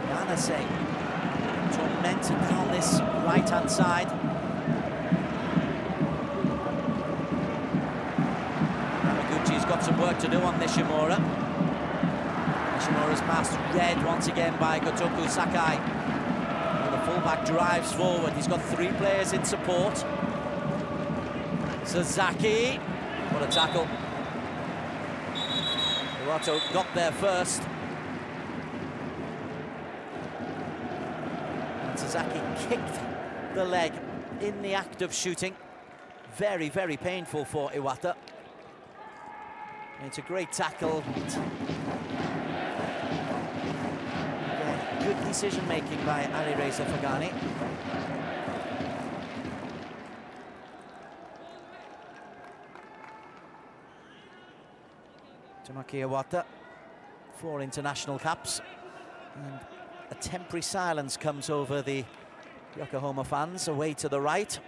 Speaker 1: Nanase, tormented down this right-hand side. Yamaguchi's got some work to do on Nishimura. Nishimura's passed read once again by Gotoku Sakai. And the fullback drives forward. He's got three players in support. Sasaki, what a tackle. Iwato got there first. And Sasaki kicked the leg in the act of shooting. Very, very painful for Iwata. It's a great tackle. Good decision-making by Alireza Fagani. Tamaki Iwata, 4 international caps, and a temporary silence comes over the Yokohama fans away to the right.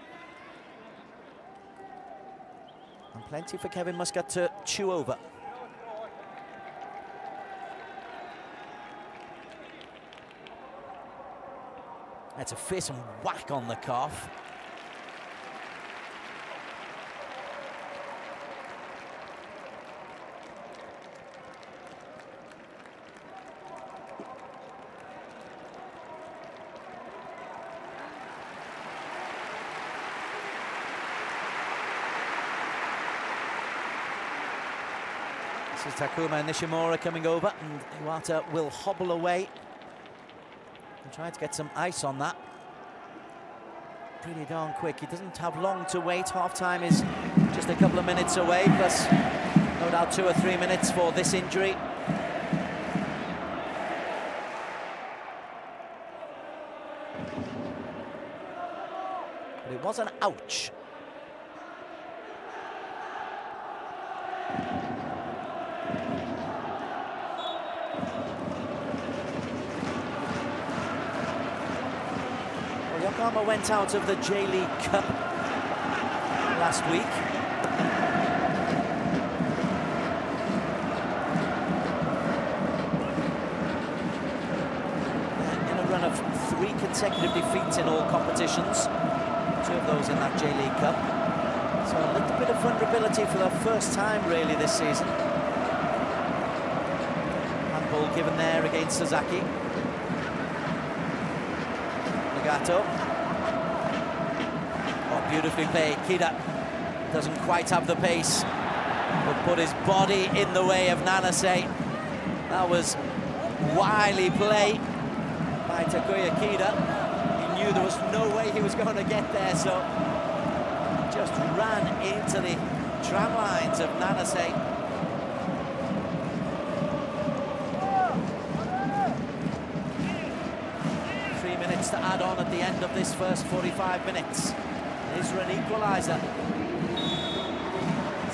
Speaker 1: And plenty for Kevin Muscat to chew over. That's a fearsome whack on the calf. This is Takuma Nishimura coming over, and Iwata will hobble away and try to get some ice on that. Pretty darn quick. He doesn't have long to wait. Half-time is just a couple of minutes away, plus no doubt 2 or 3 minutes for this injury. But it was an ouch. Yokohama went out of the J-League Cup last week. In a run of 3 consecutive defeats in all competitions, 2 of those in that J-League Cup. So a little bit of vulnerability for the first time really this season. Handball given there against Sasaki. Nagato. Oh, beautifully played. Kida doesn't quite have the pace, but put his body in the way of Nanase. That was wily play by Takuya Kida. He knew there was no way he was going to get there, so just ran into the tram lines of Nanase. To add on at the end of this first 45 minutes. Is there an equaliser?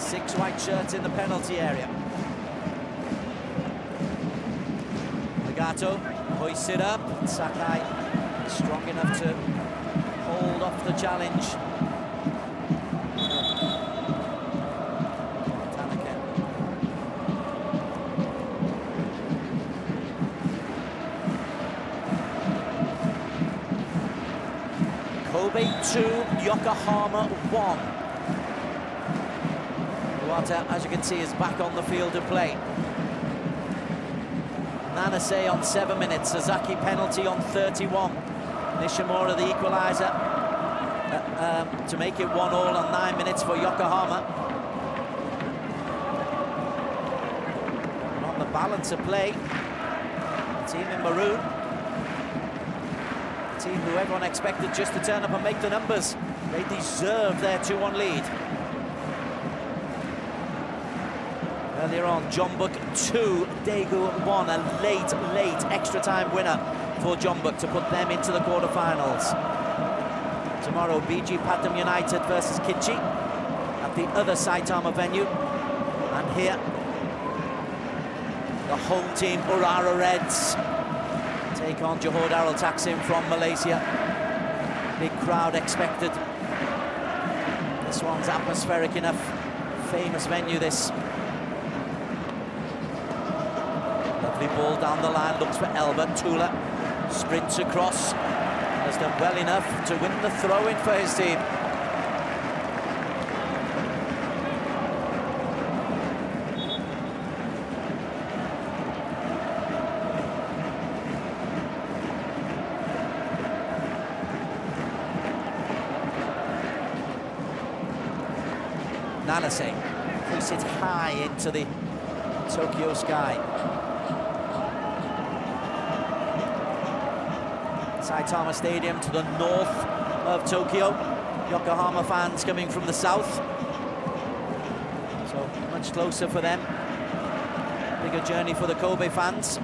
Speaker 1: 6 white shirts in the penalty area. Nagato hoists it up. Sakai strong enough to hold off the challenge. Kobe 2, Yokohama 1. Iwata, as you can see, is back on the field of play. Nanase on 7 minutes, Sasaki penalty on 31. Nishimura the equaliser to make it 1-1 on 9 minutes for Yokohama. And on the balance of play, the team in maroon, the team who everyone expected just to turn up and make the numbers, they deserve their 2-1 lead. Earlier on, Jeonbuk 2, Daegu 1, a late extra time winner for Jeonbuk to put them into the quarterfinals. Tomorrow, BG Pathum United versus Kichi at the other Saitama venue. And here, the home team, Urara Reds, take on Johor Darul Taksim from Malaysia. Big crowd expected. This one's atmospheric enough. Famous venue, this. Lovely ball down the line, looks for Elba. Tula sprints across. Has done well enough to win the throw-in for his team. Nanase puts it high into the Tokyo sky. Saitama Stadium to the north of Tokyo. Yokohama fans coming from the south. So much closer for them. Bigger journey for the Kobe fans.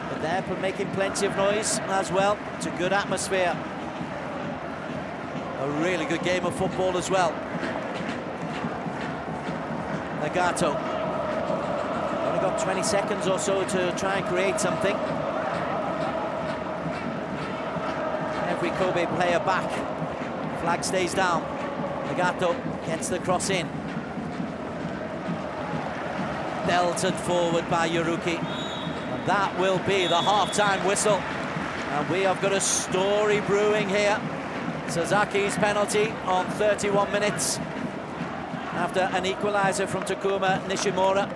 Speaker 1: But they're making plenty of noise as well. It's a good atmosphere. A really good game of football as well. Nagato. Only got 20 seconds or so to try and create something. Every Kobe player back. Flag stays down. Nagato gets the cross in. Belted forward by Yuruki. And that will be the half-time whistle. And we have got a story brewing here. Sasaki's penalty on 31 minutes. After an equaliser from Takuma Nishimura.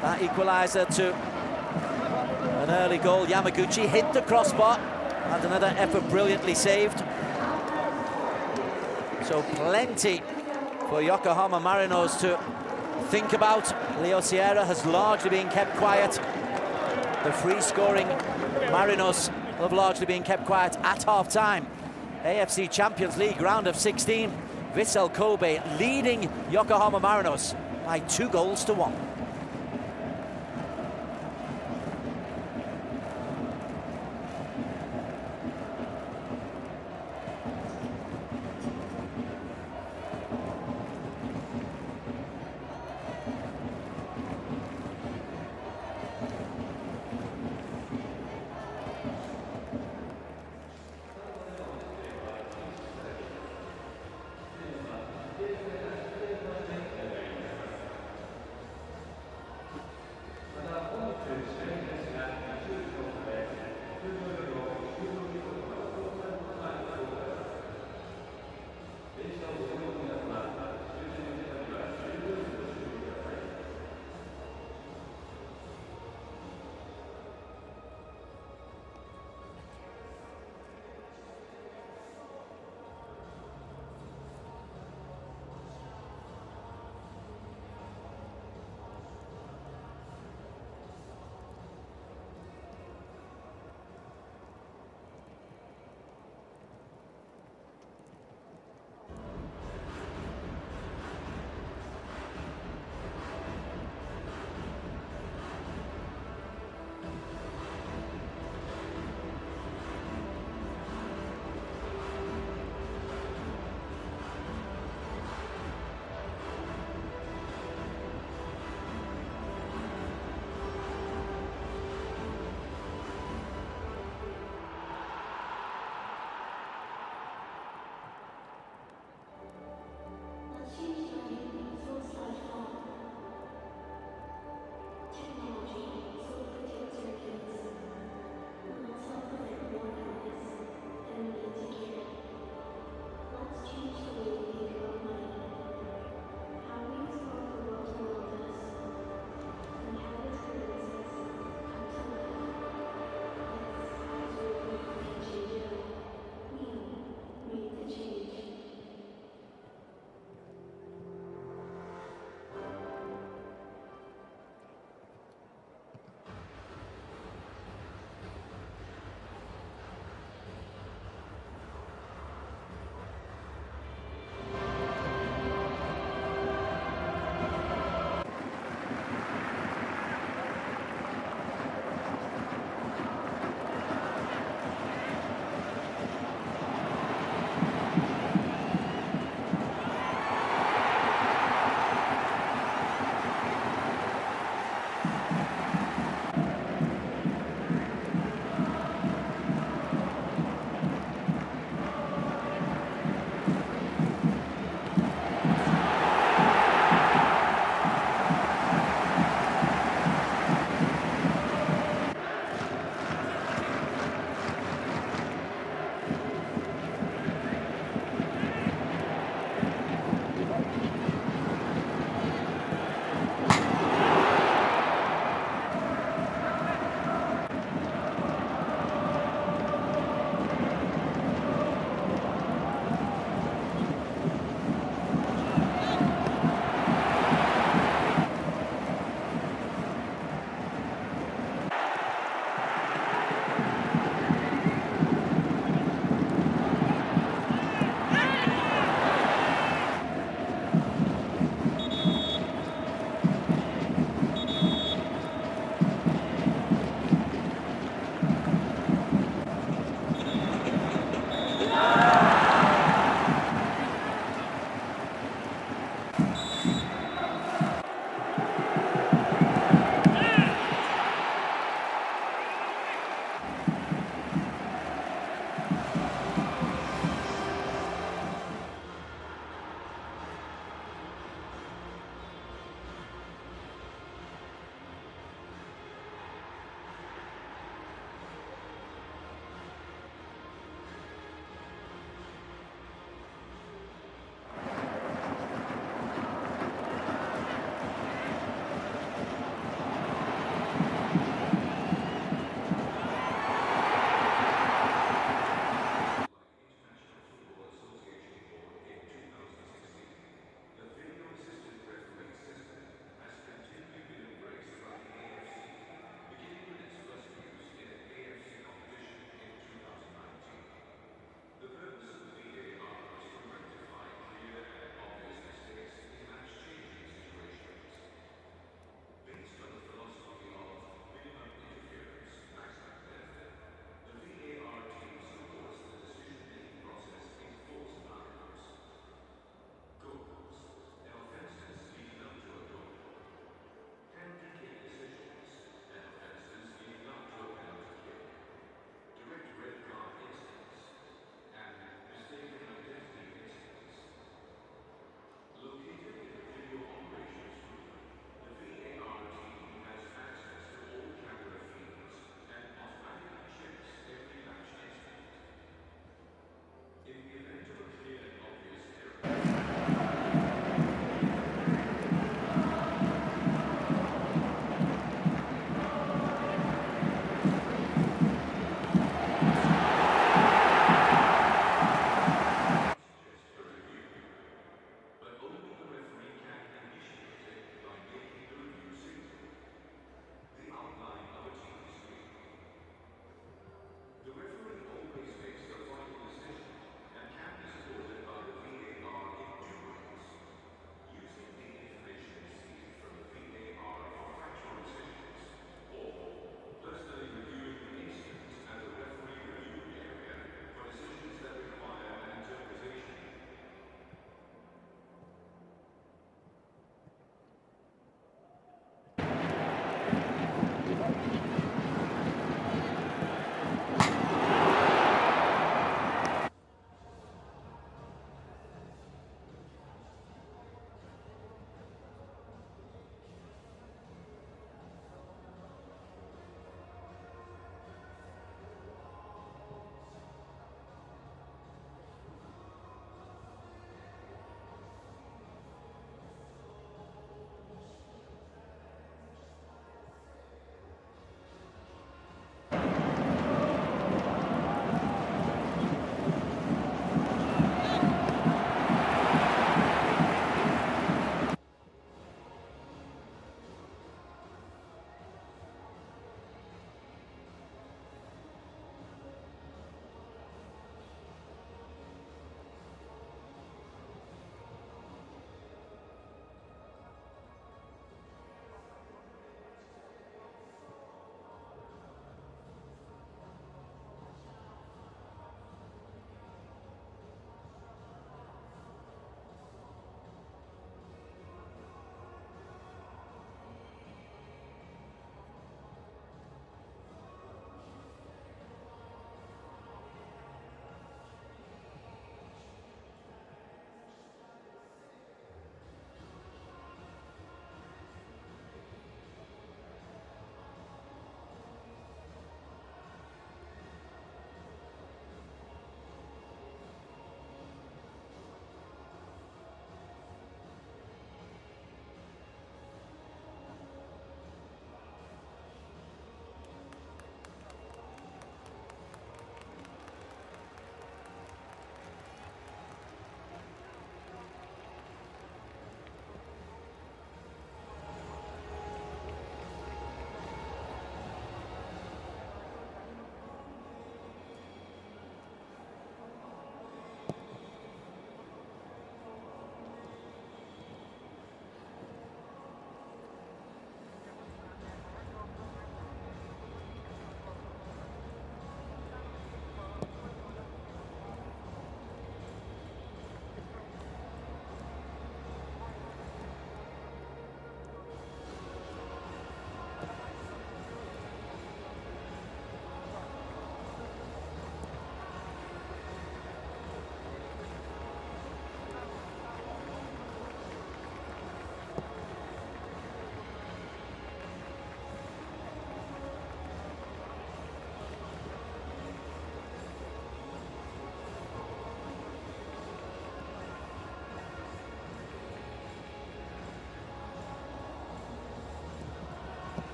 Speaker 1: That equaliser to an early goal. Yamaguchi hit the crossbar. And another effort brilliantly saved. So plenty for Yokohama Marinos to think about. Leo Sierra has largely been kept quiet. The free-scoring Marinos have largely been kept quiet at half-time. AFC Champions League round of 16. VISSEL Kobe leading Yokohama Marinos by 2-1.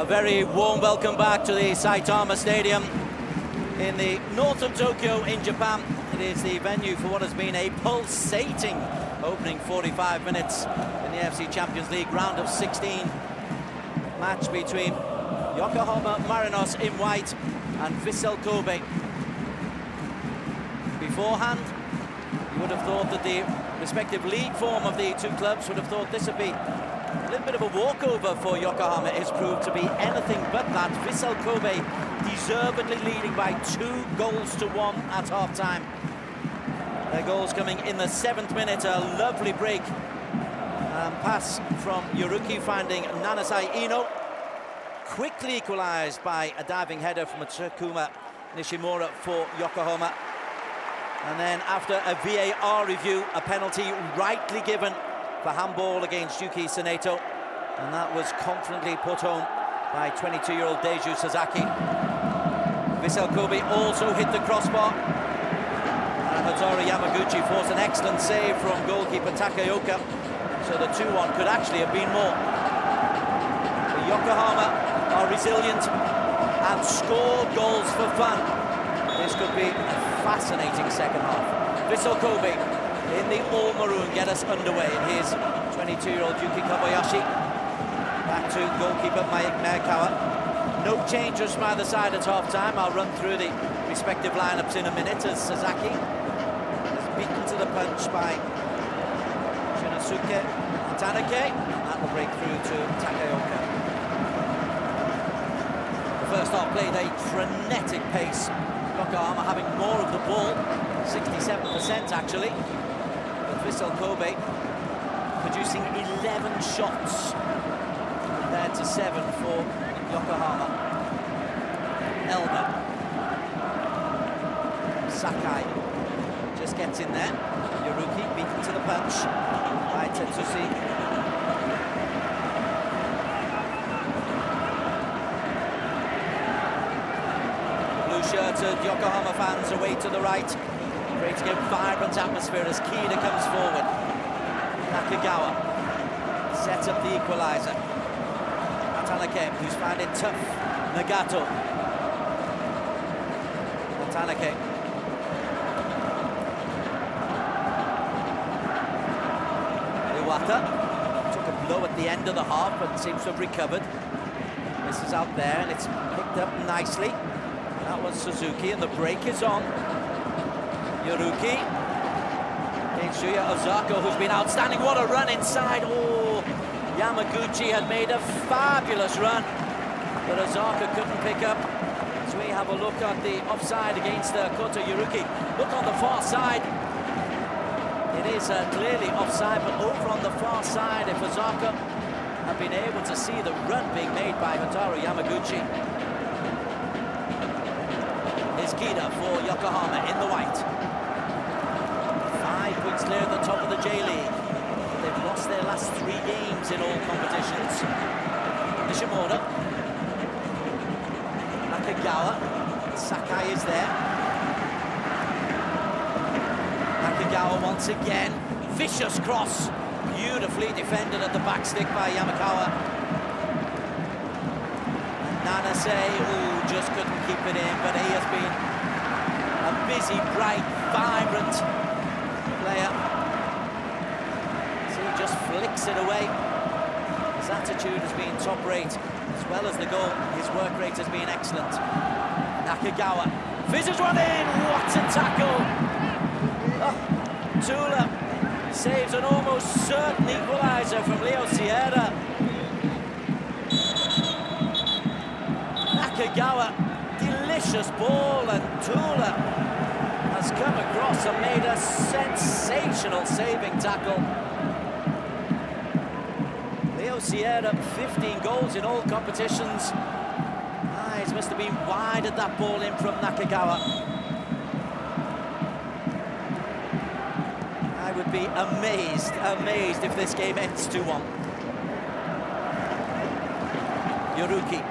Speaker 1: very warm welcome back to the Saitama Stadium in the north of Tokyo in Japan. It is the venue for what has been a pulsating opening 45 minutes in the AFC Champions League round of 16 match between Yokohama Marinos in white and VISSEL Kobe. Beforehand, you would have thought that the respective league form of the two clubs would have thought this would be a little bit of a walkover for Yokohama. It has proved to be anything but that. VISSEL Kobe deservedly leading by 2-1 at half-time. Their goals coming in the 7th minute, a lovely break. Pass from Yuruki finding Nanasai Ino. Quickly equalised by a diving header from Takuma Nishimura for Yokohama. And then after a VAR review, a penalty rightly given for handball against Yuki Saneto. And that was confidently put home by 22-year-old Deju Sasaki. VISSEL Kobe also hit the crossbar. And Hotaru Yamaguchi forced an excellent save from goalkeeper Takaoka. So the 2-1 could actually have been more. But Yokohama are resilient and score goals for fun. This could be a fascinating second half. VISSEL Kobe in the all-maroon get us underway. And here's 22-year-old Yuki Kobayashi. Back to goalkeeper Maekawa. No changes from either side at half-time. I'll run through the respective lineups in a minute as Sasaki is beaten to the punch by Shinosuke Tanake. And that will break through to Takaoka. The first half played a frenetic pace. Yokohama having more of the ball, 67% actually. But VISSEL Kobe producing 11 shots compared to 7 for Yokohama. Elba. Sakai just gets in there. Yuruki beaten to the punch by Tetsushi. Shirted Yokohama fans away to the right, creating a vibrant atmosphere as Kida comes forward. Nakagawa sets up the equaliser. Atanake, who's found it tough. Nagato. Atanake. Iwata took a blow at the end of the half, but seems to have recovered. This is out there, and it's picked up nicely. That was Suzuki, and the break is on. Yuruki against Shuya Ozako, who's been outstanding. What a run inside. Oh, Yamaguchi had made a fabulous run, but Ozako couldn't pick up. As we have a look at the offside against Koto Yuruki. Look on the far side. It is clearly offside, but over on the far side, if Ozako had been able to see the run being made by Hotaru Yamaguchi. Kida for Yokohama in the white. 5 points clear at the top of the J-League. They've lost their last 3 games in all competitions. Nishimura. Nakagawa. Sakai is there. Nakagawa once again. Vicious cross. Beautifully defended at the back stick by Yamakawa. Nanase, ooh, just couldn't keep it in, but he has been a busy, bright, vibrant player. So he just flicks it away. His attitude has been top rate, as well as the goal. His work rate has been excellent. Nakagawa fizzes one in. What a tackle! Oh, Tula saves an almost certain equaliser from Leo Sierra. Nakagawa, delicious ball, and Tula has come across and made a sensational saving tackle. Leo Sierra, 15 goals in all competitions. Eyes must have been wide at that ball in from Nakagawa. I would be amazed if this game ends 2-1. Yuruki.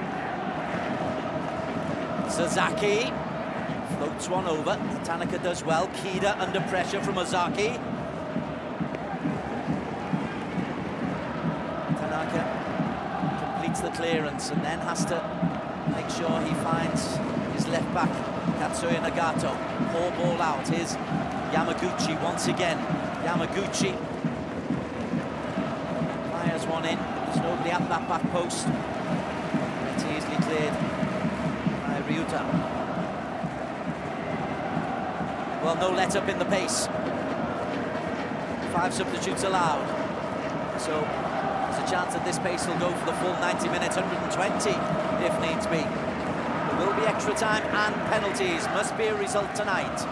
Speaker 1: Sasaki floats one over. Tanaka does well. Kida under pressure from Ozaki. Tanaka wins the clearance and then has to make sure he finds his left back, Katsuya Nagato. Poor ball out. Here's Yamaguchi once again. Yamaguchi fires one in. There's nobody at that back post. It's easily cleared by Ryuta. Well, no let up in the pace. 5 substitutes allowed. So there's a chance that this pace will go for the full 90 minutes, 120 if needs be. There will be extra time and penalties. Must be a result tonight.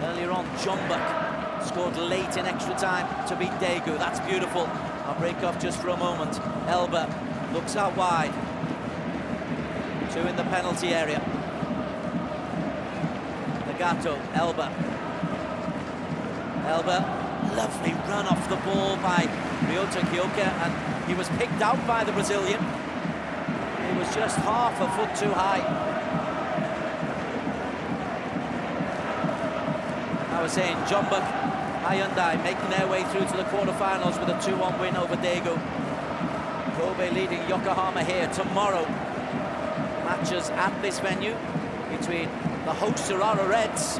Speaker 1: Earlier on, Jombuk scored late in extra time to beat Daegu. That's beautiful. I'll break off just for a moment. Elba looks out wide. 2 in the penalty area. Nagato, Elba. Elba, lovely run off the ball by Ryota Kyoka, and he was picked out by the Brazilian. He was just half a foot too high. I was saying, Jombuk, Hyundai making their way through to the quarterfinals with a 2-1 win over Daegu. Kobe leading Yokohama here tomorrow. Matches at this venue between the hosts Urara Reds,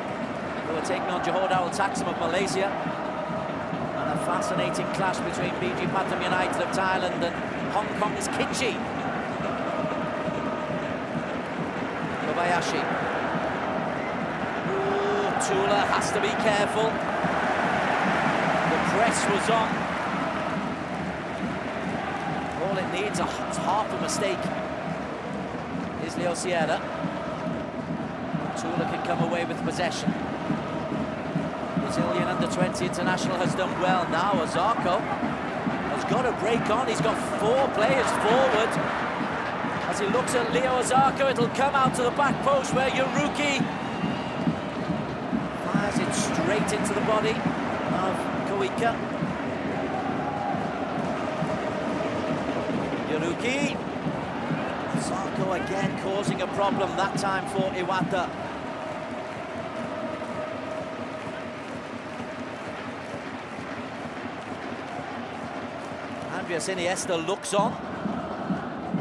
Speaker 1: who are taking on Johor Darul Taksim of Malaysia, and a fascinating clash between BG Pathum United of Thailand and Hong Kong's Kitchi. Kobayashi. Ooh, Tula has to be careful. The press was on. All it needs is half a mistake. Is Leo Sierra. Tula can come away with possession. Brazilian under-20 international has done well. Now Ozako has got a break on. He's got 4 players forward. As he looks at Leo Ozako, it'll come out to the back post where Yuruki fires it straight into the body of Koika. Yuruki. Ozako again causing a problem, that time for Iwata. Andreas Iniesta looks on.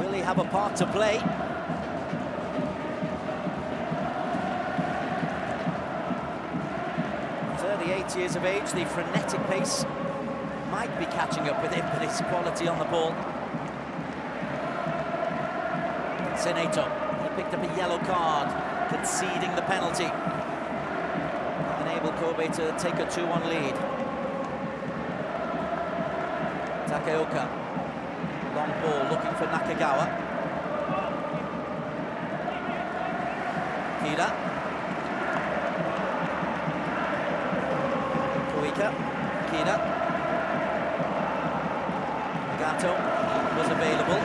Speaker 1: Will he have a part to play? At 38 years of age, the frenetic pace might be catching up with him, but his quality on the ball. Seneto, he picked up a yellow card, conceding the penalty. Enable Kobe to take a 2-1 lead. Takeoka, long ball, looking for Nakagawa. Kida. Koika, Kida. Nagato was available.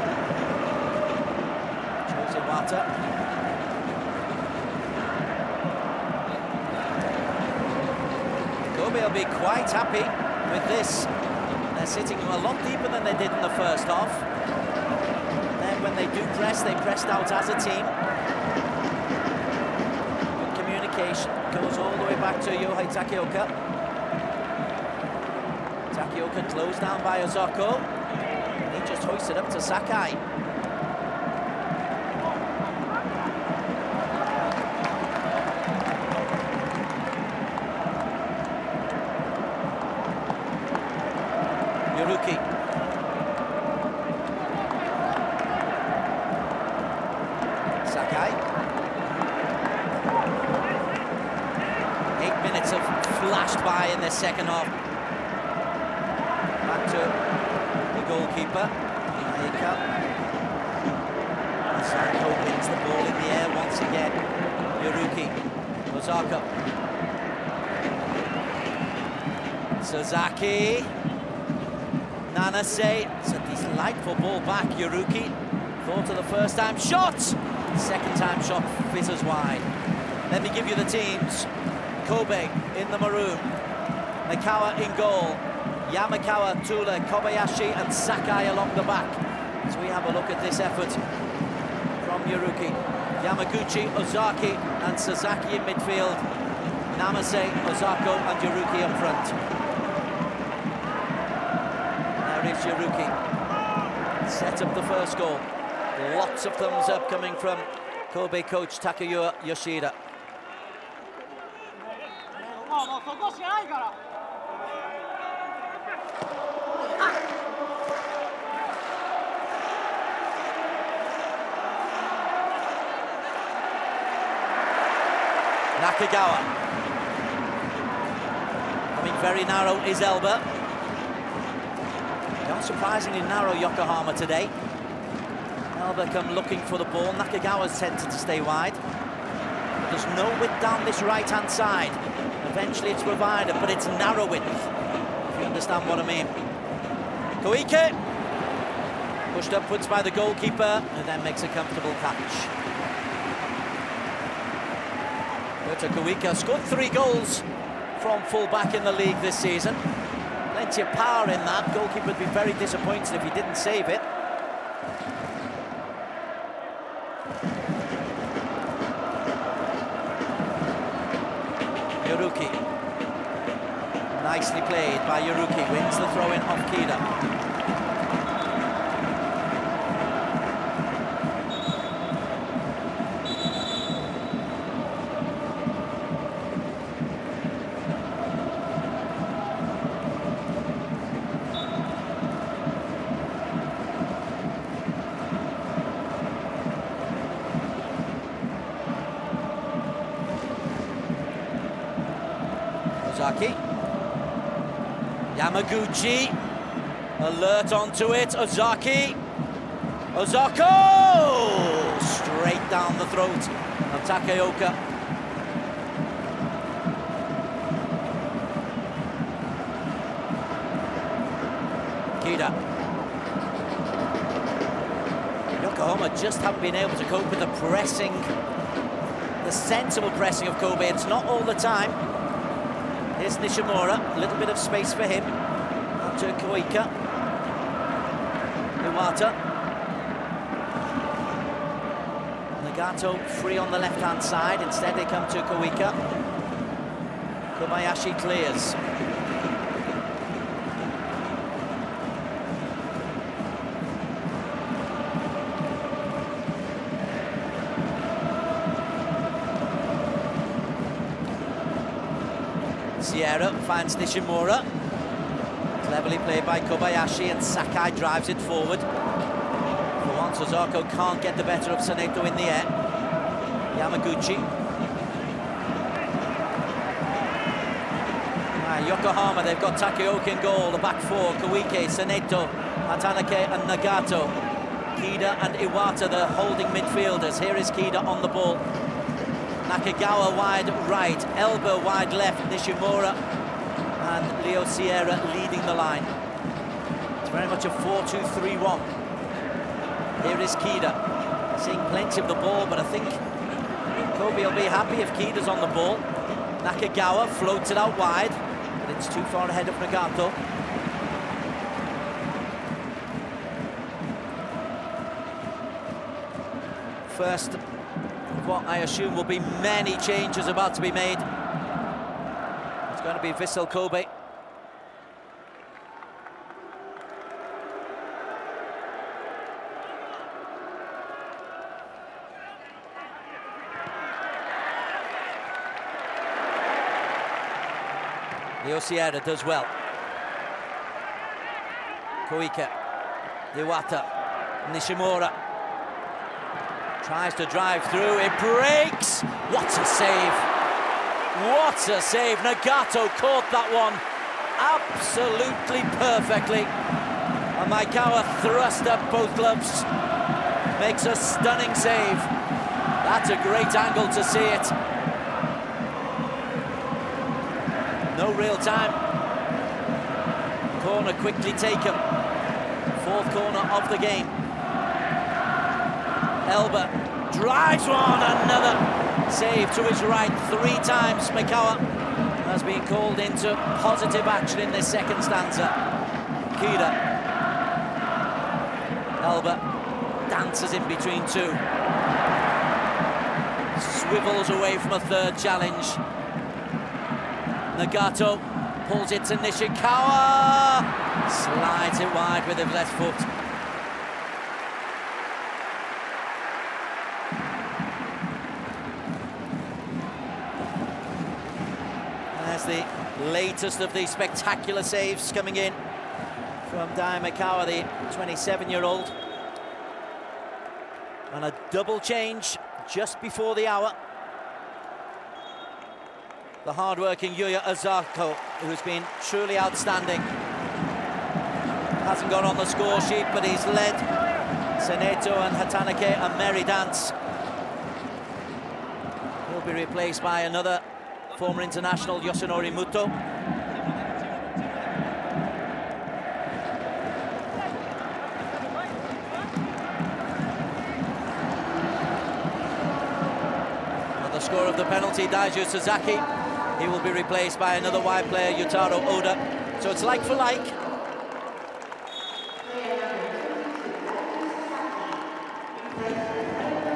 Speaker 1: Chose Iwata. Kobe will be quite happy with this. They're sitting a lot deeper than they did in the first half. And then when they do press, they pressed out as a team. Good communication goes all the way back to Yohei Takeoka. Takeoka closed down by Ozako. And he just hoisted up to Sakai. Yuruki. Sakai. 8 minutes have flashed by in the second half. Back to the goalkeeper. Aika. Sako wins the ball in the air once again. Yuruki. Ozako. Sasaki. Nanase, it's a delightful ball back. Yuruki thought of the first time shot. Second time shot fizzes wide. Let me give you the teams. Kobe in the maroon. Mikawa in goal. Yamakawa, Tula, Kobayashi and Sakai along the back. As we have a look at this effort from Yuruki. Yamaguchi, Ozaki and Sasaki in midfield. Namase, Ozako and Yuruki up front. Is Yuruki. set up the first goal. Lots of thumbs up coming from Kobe coach Takayuki Yoshida. Nakagawa. Coming very narrow is Elba. Not surprisingly narrow Yokohama today. Elba come looking for the ball. Nakagawa's tempted to stay wide. There's no width down this right-hand side. Eventually it's provided, but it's narrow width, if you understand what I mean. Koike. Pushed upwards by the goalkeeper, who then makes a comfortable catch. Koike scored 3 goals from full-back in the league this season. Plenty of power in that. Goalkeeper would be very disappointed if he didn't save it. Yoruki. Nicely played by Yoruki. Wins the throw-in off Kida. Ozaki. Yamaguchi. Alert onto it. Ozaki. Ozako! Straight down the throat of Takaoka. Kida. Yokohama just haven't been able to cope with the pressing, the sensible pressing of Kobe. It's not all the time. Here's Nishimura, a little bit of space for him. Up to Koike. Iwata. Nagato free on the left-hand side. Instead they come to Koike. Kobayashi clears. Sierra finds Nishimura. Cleverly played by Kobayashi, and Sakai drives it forward. For once, Ozako can't get the better of Saneto in the air. Yamaguchi. Yokohama, they've got Takaoka in goal. The back four, Koike, Saneto, Atanake and Nagato. Kida and Iwata, the holding midfielders. Here is Kida on the ball. Nakagawa wide right, Elba wide left, Nishimura and Leo Sierra leading the line. It's very much a 4-2-3-1. Here is Kida, seeing plenty of the ball, but I think Kobe will be happy if Kida's on the ball. Nakagawa floats it out wide, but it's too far ahead of Nagato. First, what I assume will be many changes about to be made. It's going to be VISSEL Kobe. Leo Sierra does well. Koike, Iwata, Nishimura. Tries to drive through, it breaks! What a save! What a save! Nagato caught that one absolutely perfectly. And Maikawa thrust up both gloves. Makes a stunning save. That's a great angle to see it. No real time. Corner quickly taken. Fourth corner of the game. Elba drives one, another save to his right 3 times. Maikawa has been called into positive action in this second stanza. Kida. Elba dances in between 2. Swivels away from a third challenge. Nagato pulls it to Nishikawa. Slides it wide with his left foot. There's the latest of the spectacular saves coming in from Daimakawa, the 27-year-old. And a double change just before the hour. The hard-working Yuya Ozako, who's been truly outstanding. Hasn't got on the score sheet, but he's led Seneto and Hatanake a merry dance. He'll be replaced by another former international, Yosunori Muto. And the score of the penalty, Daiju Suzaki. He will be replaced by another wide player, Yutaro Oda. So it's like for like.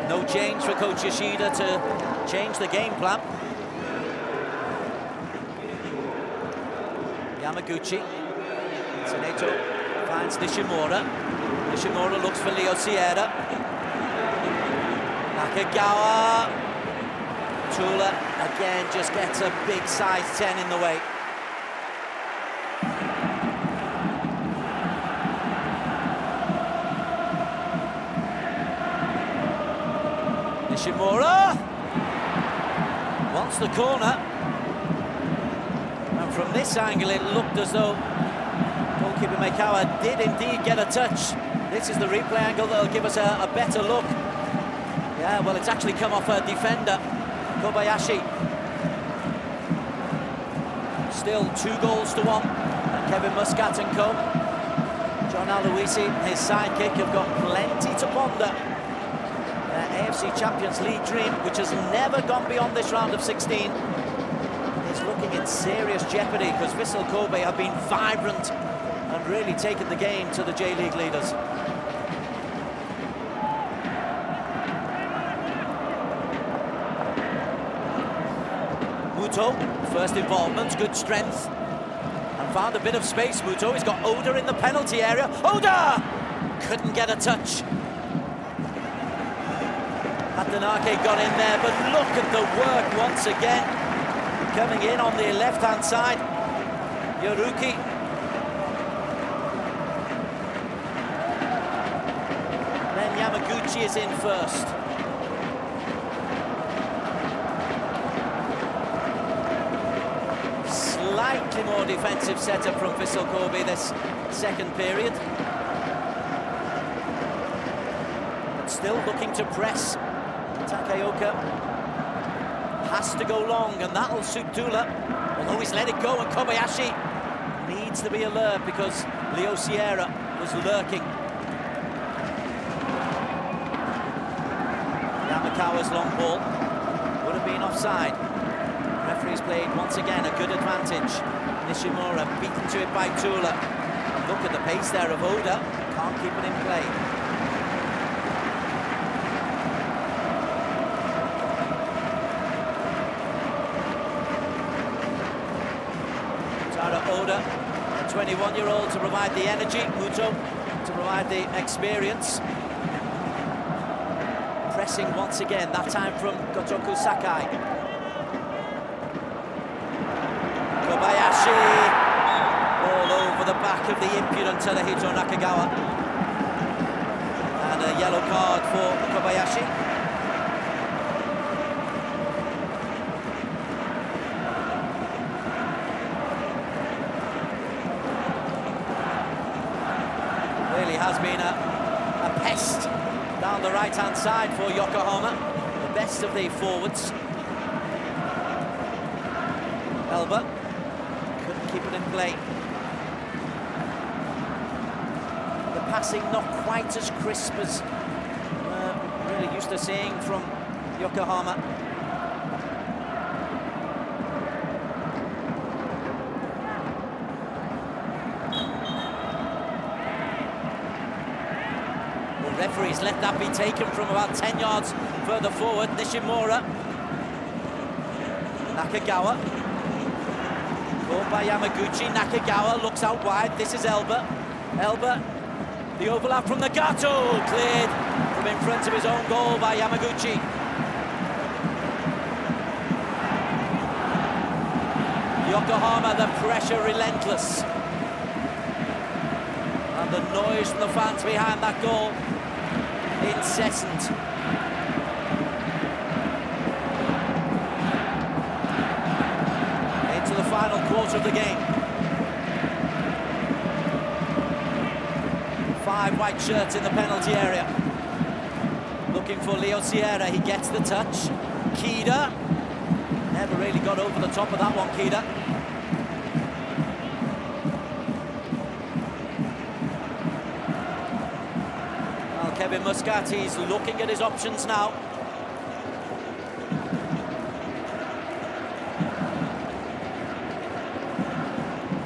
Speaker 1: No change for Coach Yoshida to change the game plan. Yamaguchi. Seneto finds Nishimura. Nishimura looks for Leo Sierra. Nakagawa. Tula again just gets a big size 10 in the way. Nishimura wants the corner, and from this angle it looked as though goalkeeper Maekawa did indeed get a touch. This is the replay angle that'll give us a better look. Yeah, well, it's actually come off a defender, Kobayashi. Still 2-1, and Kevin Muscat and co. John Aloisi, his sidekick, have got plenty to ponder. AFC Champions League dream, which has never gone beyond this round of 16, is looking in serious jeopardy because VISSEL Kobe have been vibrant and really taken the game to the J-League leaders. Muto, first involvement, good strength, and found a bit of space. Muto, he's got Oda in the penalty area. Oda! Couldn't get a touch. Hatanake got in there, but look at the work once again. Coming in on the left-hand side, Yoruki. Then Yamaguchi is in first. Slightly more defensive setup from VISSEL Kobe this second period. But still looking to press. Takaoka has to go long, and that'll suit Tula. Although he's let it go, and Kobayashi needs to be alert because Leo Sierra was lurking. Yamakawa's long ball would have been offside. Referee's played once again a good advantage. Nishimura beaten to it by Tula. And look at the pace there of Oda. Can't keep it in play. Oda, a 21-year-old, to provide the energy, Muto to provide the experience. Pressing once again, that time from Gotoku Sakai. Kobayashi, all over the back of the impudent Terahito Nakagawa. And a yellow card for Kobayashi. Has been a pest down the right-hand side for Yokohama, the best of the forwards. Elba couldn't keep it in play. The passing not quite as crisp as we're really used to seeing from Yokohama. Referees let that be taken from about 10 yards further forward. Nishimura. Nakagawa. Caught by Yamaguchi. Nakagawa looks out wide. This is Elba. Elba. The overlap from Nagato. Cleared from in front of his own goal by Yamaguchi. Yokohama, the pressure relentless. And the noise from the fans behind that goal, incessant. Into the final quarter of the game. 5 white shirts in the penalty area. Looking for Leo Sierra, he gets the touch. Kida, never really got over the top of that one, Kida. Well, Kevin Muscati's looking at his options now.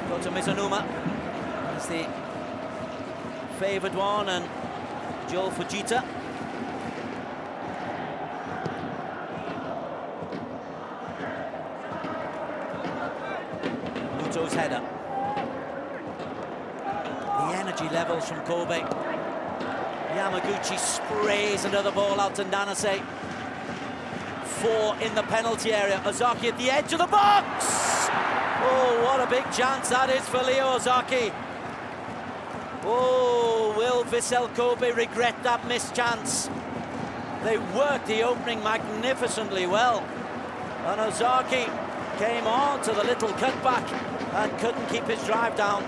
Speaker 1: Go to Mizunuma. That's the favoured one, and Joel Fujita. Muto's header. The energy levels from Kobe. Yamaguchi sprays another ball out to Nanase. 4 in the penalty area. Ozaki at the edge of the box! Oh, what a big chance that is for Leo Ozaki. Oh, will VISSEL Kobe regret that missed chance? They worked the opening magnificently well. And Ozaki came on to the little cutback and couldn't keep his drive down.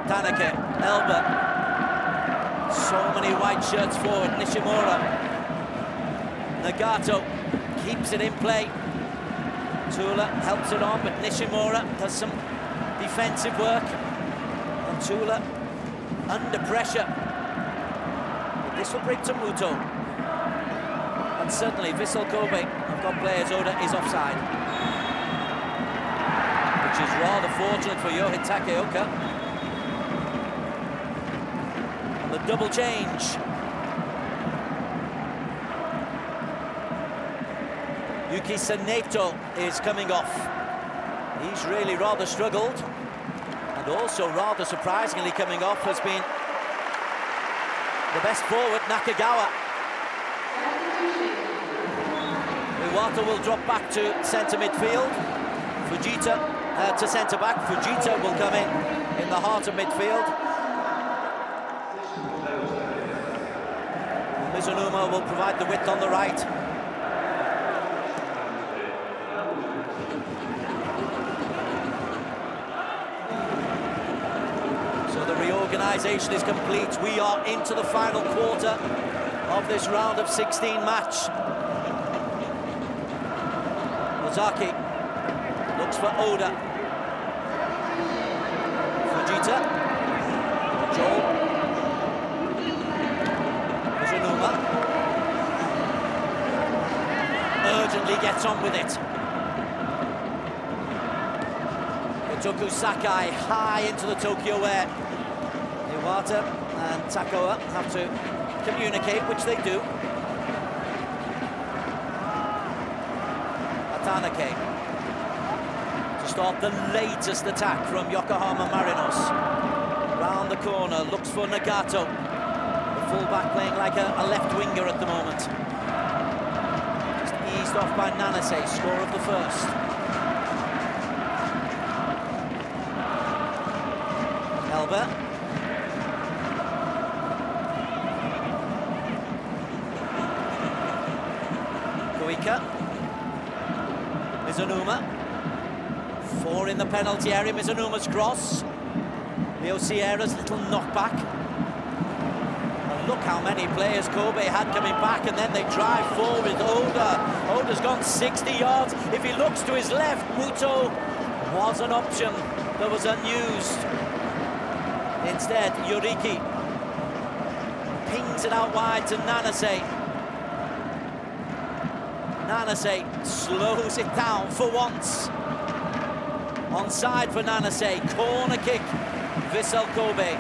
Speaker 1: Tanaka, Elba. So many white shirts forward. Nishimura. Nagato keeps it in play. Tula helps it on, but Nishimura does some defensive work. And Tula under pressure. But this will bring to Muto. And suddenly VISSEL Kobe have got players. Oda is offside, which is rather fortunate for Yohei Takeoka. The double change. Yuki Saneto is coming off. He's really rather struggled. And also rather surprisingly coming off has been the best forward, Nakagawa. Iwata will drop back to centre midfield. Fujita to centre back. Fujita will come in the heart of midfield. Mizunuma will provide the width on the right. So the reorganisation is complete. We are into the final quarter of this round of 16 match. Ozaki looks for Oda. Fujita. Joel. Urgently gets on with it. Itoku Sakai high into the Tokyo air. Iwata and Takoa have to communicate, which they do. Atanake to start the latest attack from Yokohama Marinos. Round the corner, looks for Nagato. Full-back playing like a left winger at the moment. Just eased off by Nanase, score of the first. Elba. Koika. Mizunuma. 4 in the penalty area. Mizunuma's cross. Leo Sierra's little knockback. Look how many players Kobe had coming back, and then they drive forward. Oda's gone 60 yards. If he looks to his left, Muto was an option that was unused. Instead, Yoriki pings it out wide to Nanase. Nanase slows it down for once. Onside for Nanase. Corner kick, VISSEL Kobe.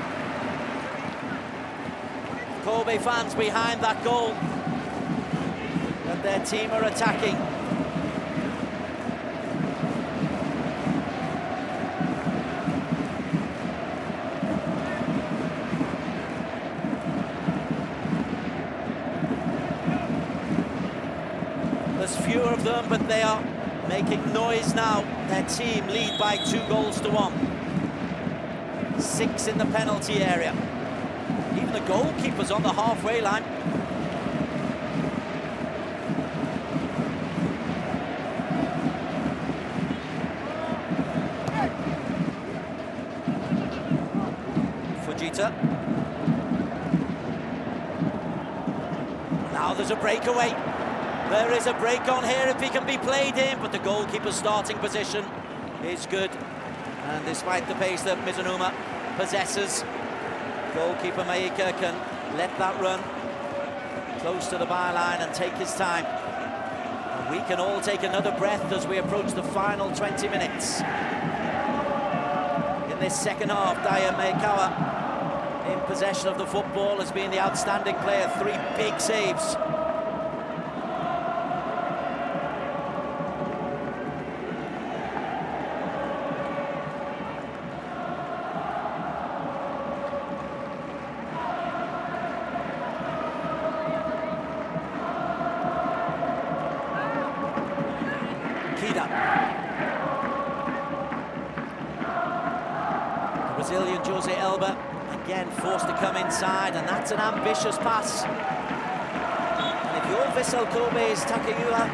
Speaker 1: Kobe fans behind that goal, and their team are attacking. momentum, but they are making noise now. Their team lead by 2-1. 6 in the penalty area. Even the goalkeeper's on the halfway line. Fujita. Now there's a breakaway. There is a break on here if he can be played in, but the goalkeeper's starting position is good. And despite the pace that Mizunuma possesses, goalkeeper Maika can let that run close to the byline and take his time. And we can all take another breath as we approach the final 20 minutes. In this second half, Daya Maekawa in possession of the football has been the outstanding player. 3 big saves. The Brazilian Jose Elba again forced to come inside, and that's an ambitious pass. And if you're VISSEL Kobe's Takayuha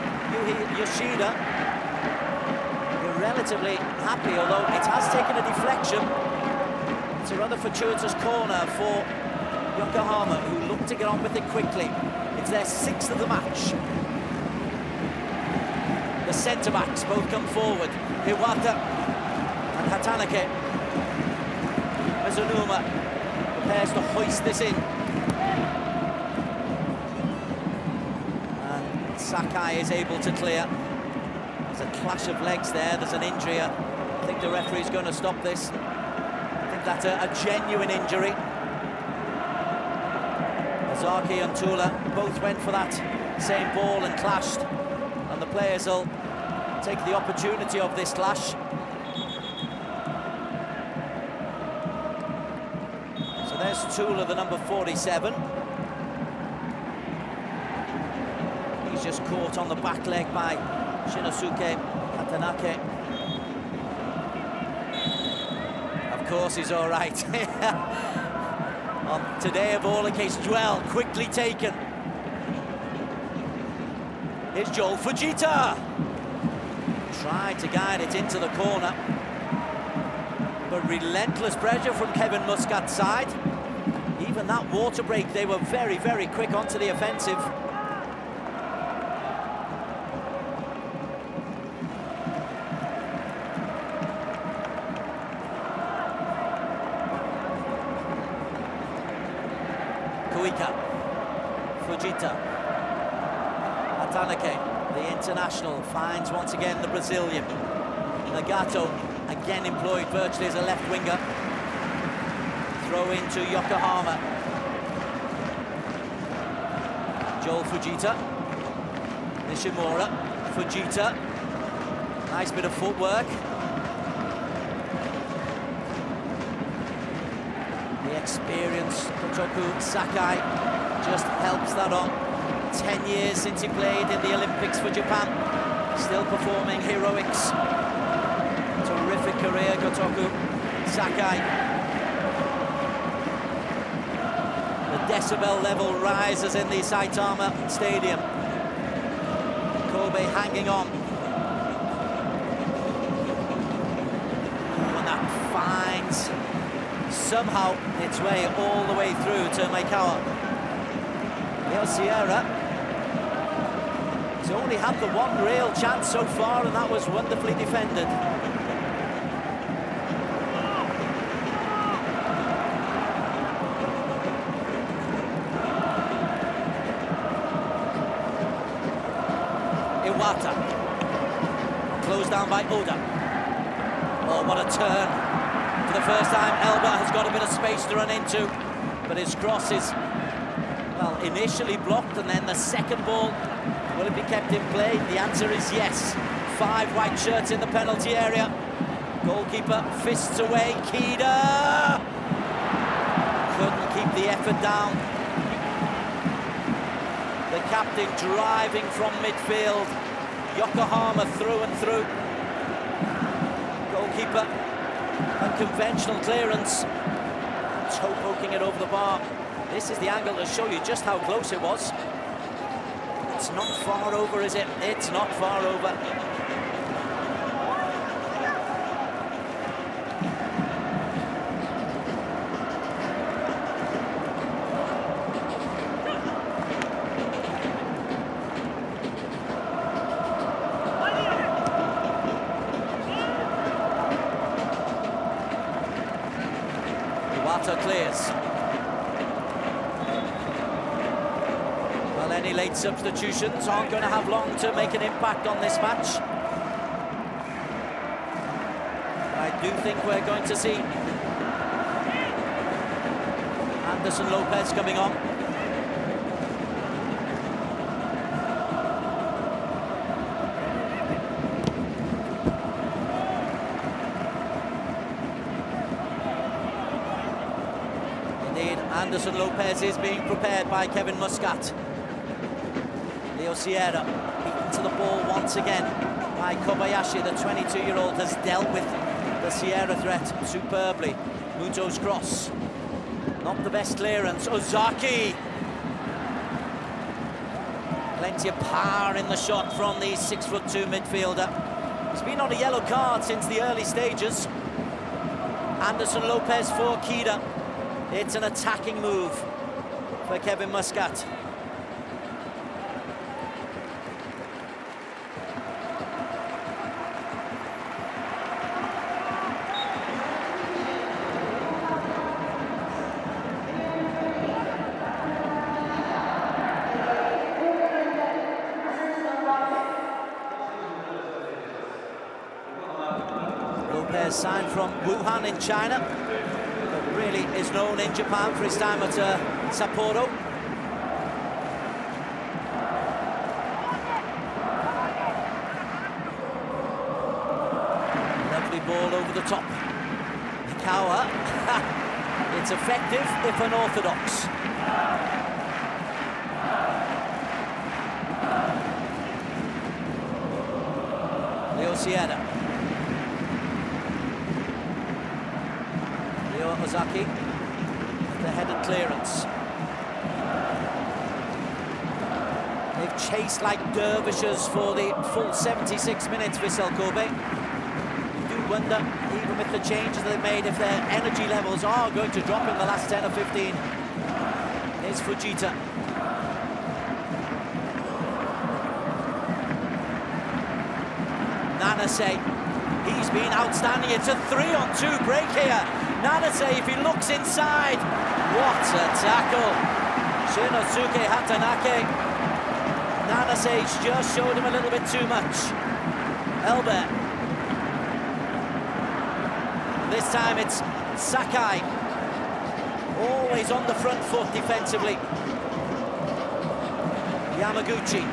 Speaker 1: Yoshida, you're relatively happy, although it has taken a deflection. It's a rather fortuitous corner for Yokohama, who look to get on with it quickly. It's their 6th of the match. The centre-backs both come forward. Iwata and Hatanake. Mizunuma prepares to hoist this in. And Sakai is able to clear. There's a clash of legs there. There's an injury. I think the referee's going to stop this. I think that's a genuine injury. Ozaki and Tula both went for that same ball and clashed. And the players will take the opportunity of this clash. So there's Tula, the number 47. He's just caught on the back leg by Shinosuke Hatanake. Of course he's all right. On today of all occasions, well, quickly taken. Here's Joel Fujita. Tried to guide it into the corner, but relentless pressure from Kevin Muscat's side. Even that water break, they were very, very quick onto the offensive. Kuika, Fujita, Hatanake, the international, finds once again the Brazilian. Nagato, again employed virtually as a left winger. Throw into Yokohama. Joel Fujita. Nishimura. Fujita. Nice bit of footwork. The experienced Kotoku Sakai just helps that on. 10 years since he played in the Olympics for Japan. Still performing heroics. Terrific career, Gotoku Sakai. The decibel level rises in the Saitama Stadium. Kobe hanging on. And that finds somehow its way all the way through to Maekawa. Leo Sierra. He's only had the one real chance so far, and that was wonderfully defended. Iwata. Closed down by Oda. Oh, what a turn. For the first time, Elba has got a bit of space to run into, but his cross is, well, initially blocked, and then the second ball, will it be kept in play? The answer is yes. 5 white shirts in the penalty area. Goalkeeper fists away. Kida couldn't keep the effort down. The captain driving from midfield. Yokohama through and through. Goalkeeper, unconventional clearance. Toe poking it over the bar. This is the angle to show you just how close it was. It's not far over, is it? It's not far over. Clears. Well, any late substitutions aren't going to have long to make an impact on this match. I do think we're going to see Anderson Lopez coming on. Anderson Lopez is being prepared by Kevin Muscat. Leo Sierra beaten to the ball once again by Kobayashi. The 22-year-old has dealt with the Sierra threat superbly. Muto's cross. Not the best clearance. Ozaki. Plenty of power in the shot from the 6'2" midfielder. He's been on a yellow card since the early stages. Anderson Lopez for Kida. It's an attacking move for Kevin Muscat. Lopez signed from Wuhan in China. Really is known in Japan for his time at Sapporo. Lovely ball over the top. Mikawa. It's effective if unorthodox. Leo Sierra. Ozaki, the headed clearance. They've chased like dervishes for the full 76 minutes, VISSEL Kobe. You do wonder, even with the changes they've made, if their energy levels are going to drop in the last 10 or 15. Here's Fujita. Nanase, he's been outstanding. It's a 3-on-2 break here. Nanase, if he looks inside, what a tackle. Shinosuke Hatanake. Nanase just showed him a little bit too much. Elbert. This time it's Sakai. Always on the front foot defensively. Yamaguchi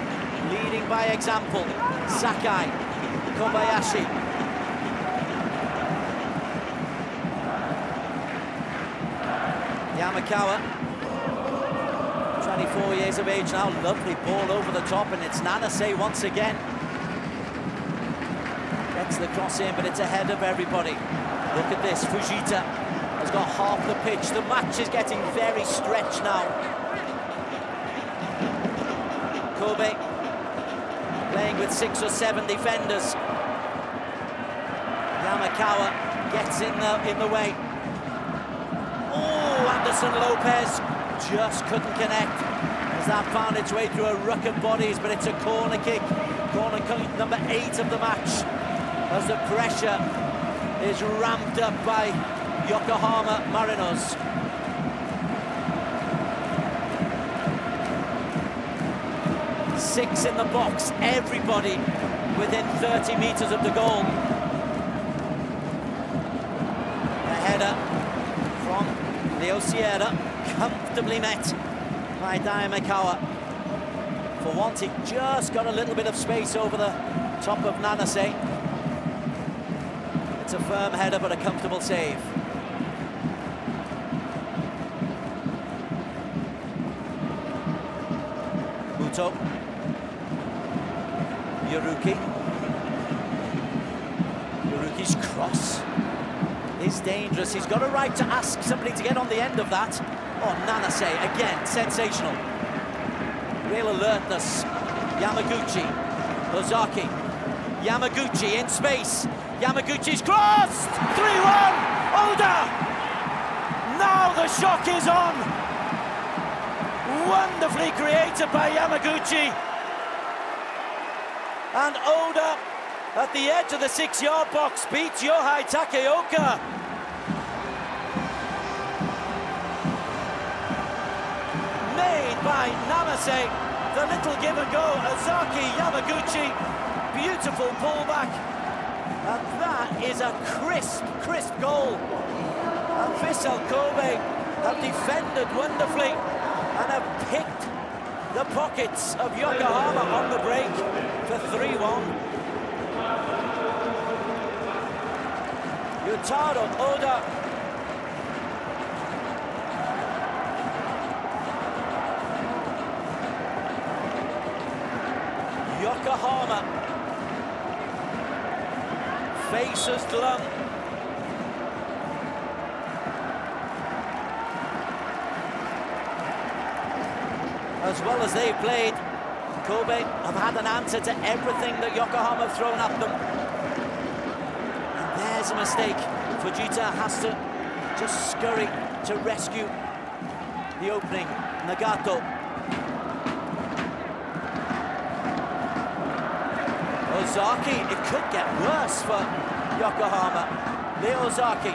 Speaker 1: leading by example. Sakai. Kobayashi. Yamakawa, 24 years of age now, lovely ball over the top, and it's Nanase once again. Gets the cross in, but it's ahead of everybody. Look at this, Fujita has got half the pitch. The match is getting very stretched now. Kobe playing with 6 or 7 defenders. Yamakawa gets in the way. Oh, Anderson Lopez just couldn't connect as that found its way through a ruck of bodies, but it's a corner kick. Corner kick number 8 of the match as the pressure is ramped up by Yokohama Marinos. Six in the box, everybody within 30 metres of the goal. The header from Leo Sierra, comfortably met by Daimakawa. For once, he just got a little bit of space over the top of Nanase. It's a firm header, but a comfortable save. Muto. Yuruki. Yuruki's cross is dangerous. He's got a right to ask somebody to get on the end of that. Oh, Nanase, again, sensational. Real alertness. Yamaguchi, Ozaki. Yamaguchi in space. Yamaguchi's crossed! 3-1! Oda! Now the shock is on! Wonderfully created by Yamaguchi. And Oda, at the edge of the 6-yard box, beats Yohei Takeoka. Made by Nanase. The little give and go. Ozaki, Yamaguchi. Beautiful pullback. And that is a crisp goal. And VISSEL Kobe have defended wonderfully and have picked the pockets of Yokohama on the break for 3-1. Yutaro Oda. Yokohama faces Glum. As well as they played, Kobe have had an answer to everything that Yokohama have thrown at them. And there's a mistake. Fujita has to just scurry to rescue the opening. Nagato. Ozaki, it could get worse for Yokohama. Leo Ozaki.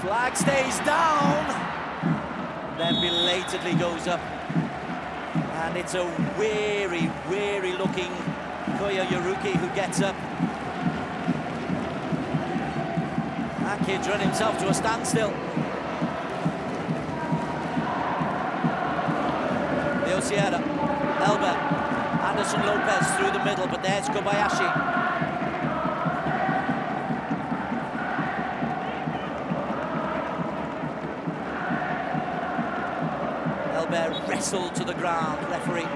Speaker 1: Flag stays down, then belatedly goes up. And it's a weary looking Koya Yuruki who gets up. That kid's run himself to a standstill. Leo Sierra, Elba. Anderson Lopez through the middle, but there's Kobayashi. Elbert wrestled to the ground. Referee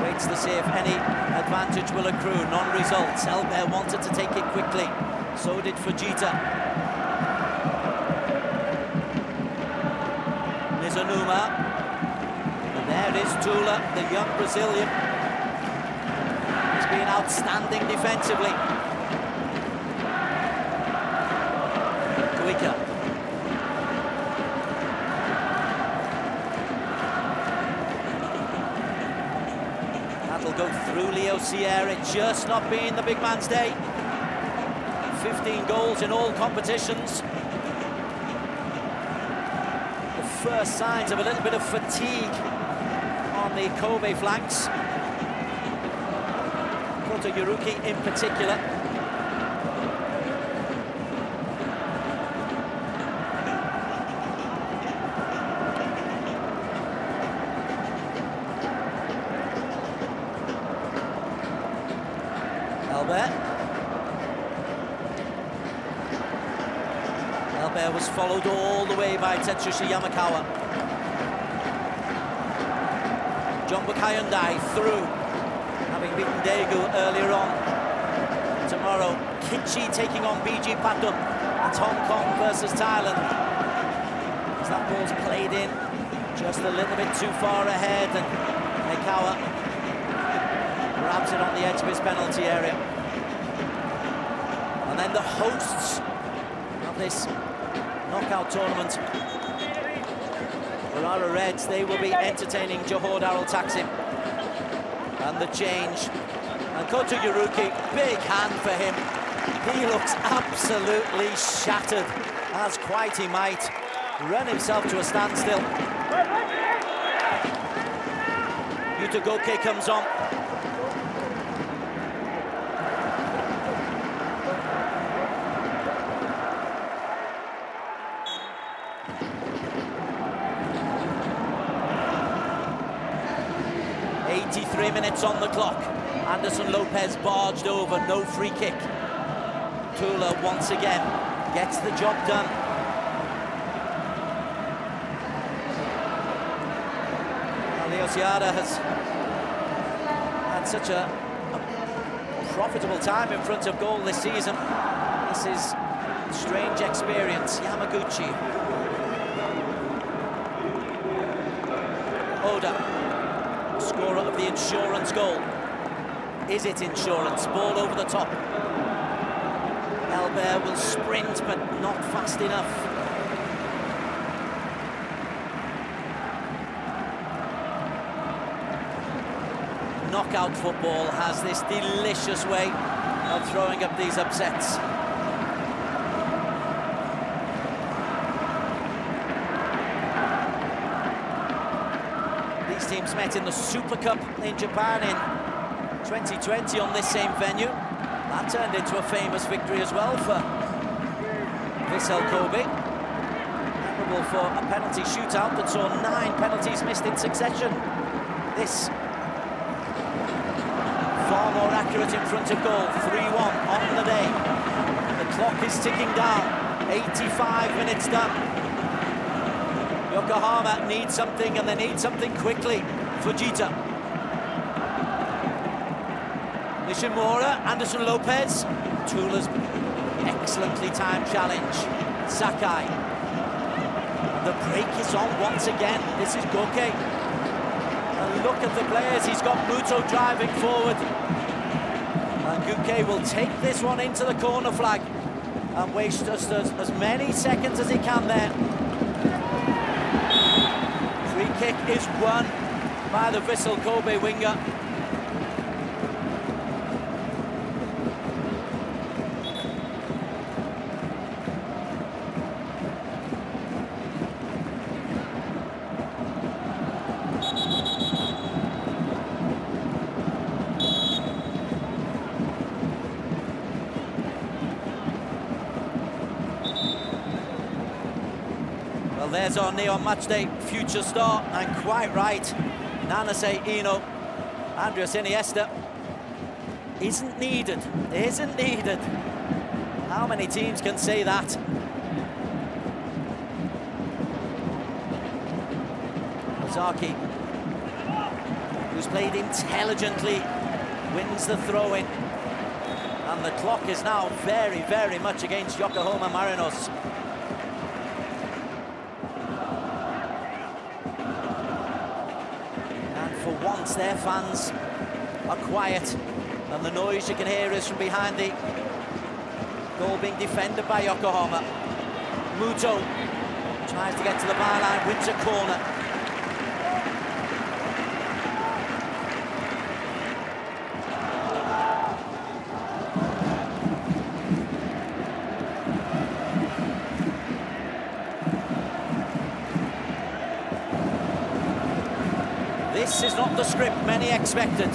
Speaker 1: waits to see if any advantage will accrue. Non-results. Elbert wanted to take it quickly. So did Fujita. Mizunuma. There is Tula, the young Brazilian. He's been outstanding defensively. Kuika. That'll go through Leo Sierra, just not being the big man's day. 15 goals in all competitions. The first signs of a little bit of fatigue on the Kobe flanks. Kota Yuruki in particular. Albert was followed all the way by Tetsushi Yamakawa. Jumbo Hyundai through, having beaten Daegu earlier on. Tomorrow, Kichi taking on BG Patum. It's Hong Kong versus Thailand. As that ball's played in, just a little bit too far ahead, and Mekawa grabs it on the edge of his penalty area. And then the hosts of this knockout tournament, Urara Reds, they will be entertaining Johor Darul Taksim. And the change. And Kota Yuruki, big hand for him. He looks absolutely shattered, as quite he might. Run himself to a standstill. Yuta Goke comes on. Minutes on the clock. Anderson Lopez barged over, no free kick. Tula once again gets the job done. Osiada has had such a profitable time in front of goal this season. This is a strange experience. Yamaguchi. Oda, scorer of the insurance goal. Is it insurance? Ball over the top. Elbert will sprint, but not fast enough. Knockout football has this delicious way of throwing up these upsets. These teams met in the Super Cup in Japan in 2020 on this same venue. That turned into a famous victory as well for VISSEL Kobe. Memorable for a penalty shootout that saw 9 penalties missed in succession. This far more accurate in front of goal. 3-1 on the day. The clock is ticking down. 85 minutes done. Yokohama need something, and they need something quickly. Fujita. Nishimura, Anderson Lopez. Tula's excellently timed challenge. Sakai. The break is on once again. This is Goke. And look at the players. He's got Muto driving forward. And Goke will take this one into the corner flag and waste just as many seconds as he can there. Free kick is won by the VISSEL Kobe winger. Well, there's our Neon Matchday future star, and quite right. Nanase Ino, Andreas Iniesta, isn't needed. How many teams can say that? Ozaki, who's played intelligently, wins the throw-in. And the clock is now very, very much against Yokohama Marinos. For once, their fans are quiet, and the noise you can hear is from behind the goal being defended by Yokohama. Muto tries to get to the byline, wins a corner. This is not the script many expected.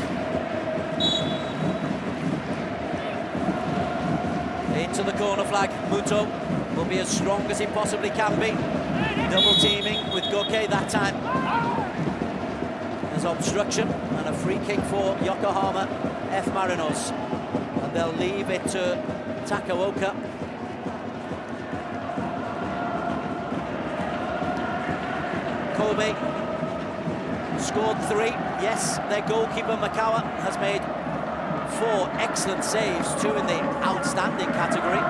Speaker 1: Into the corner flag. Muto will be as strong as he possibly can be. Double teaming with Goke that time. There's obstruction and a free kick for Yokohama F Marinos. And they'll leave it to Takaoka. Kobe scored 3. Yes, their goalkeeper Makawa has made 4 excellent saves, 2 in the outstanding category.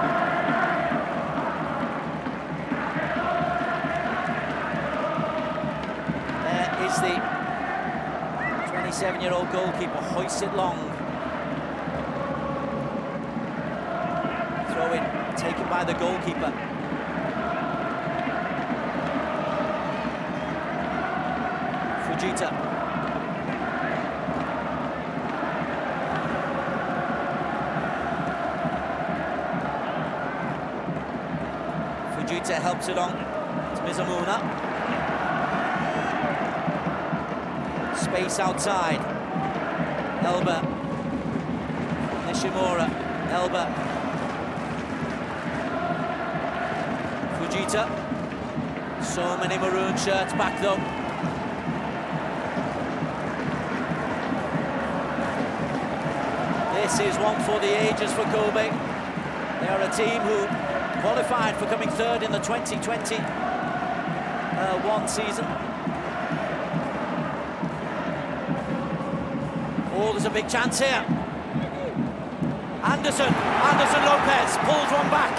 Speaker 1: There is the 27-year-old goalkeeper, hoists it long. Throw in taken by the goalkeeper. Fujita. Fujita helps it on to Mizamuna. Space outside. Elba. Nishimura. Elba. Fujita. So many maroon shirts back though. This is one for the ages for Kobe. They are a team who qualified for coming 3rd in the 2021 season. Oh, there's a big chance here. Anderson Lopez pulls one back.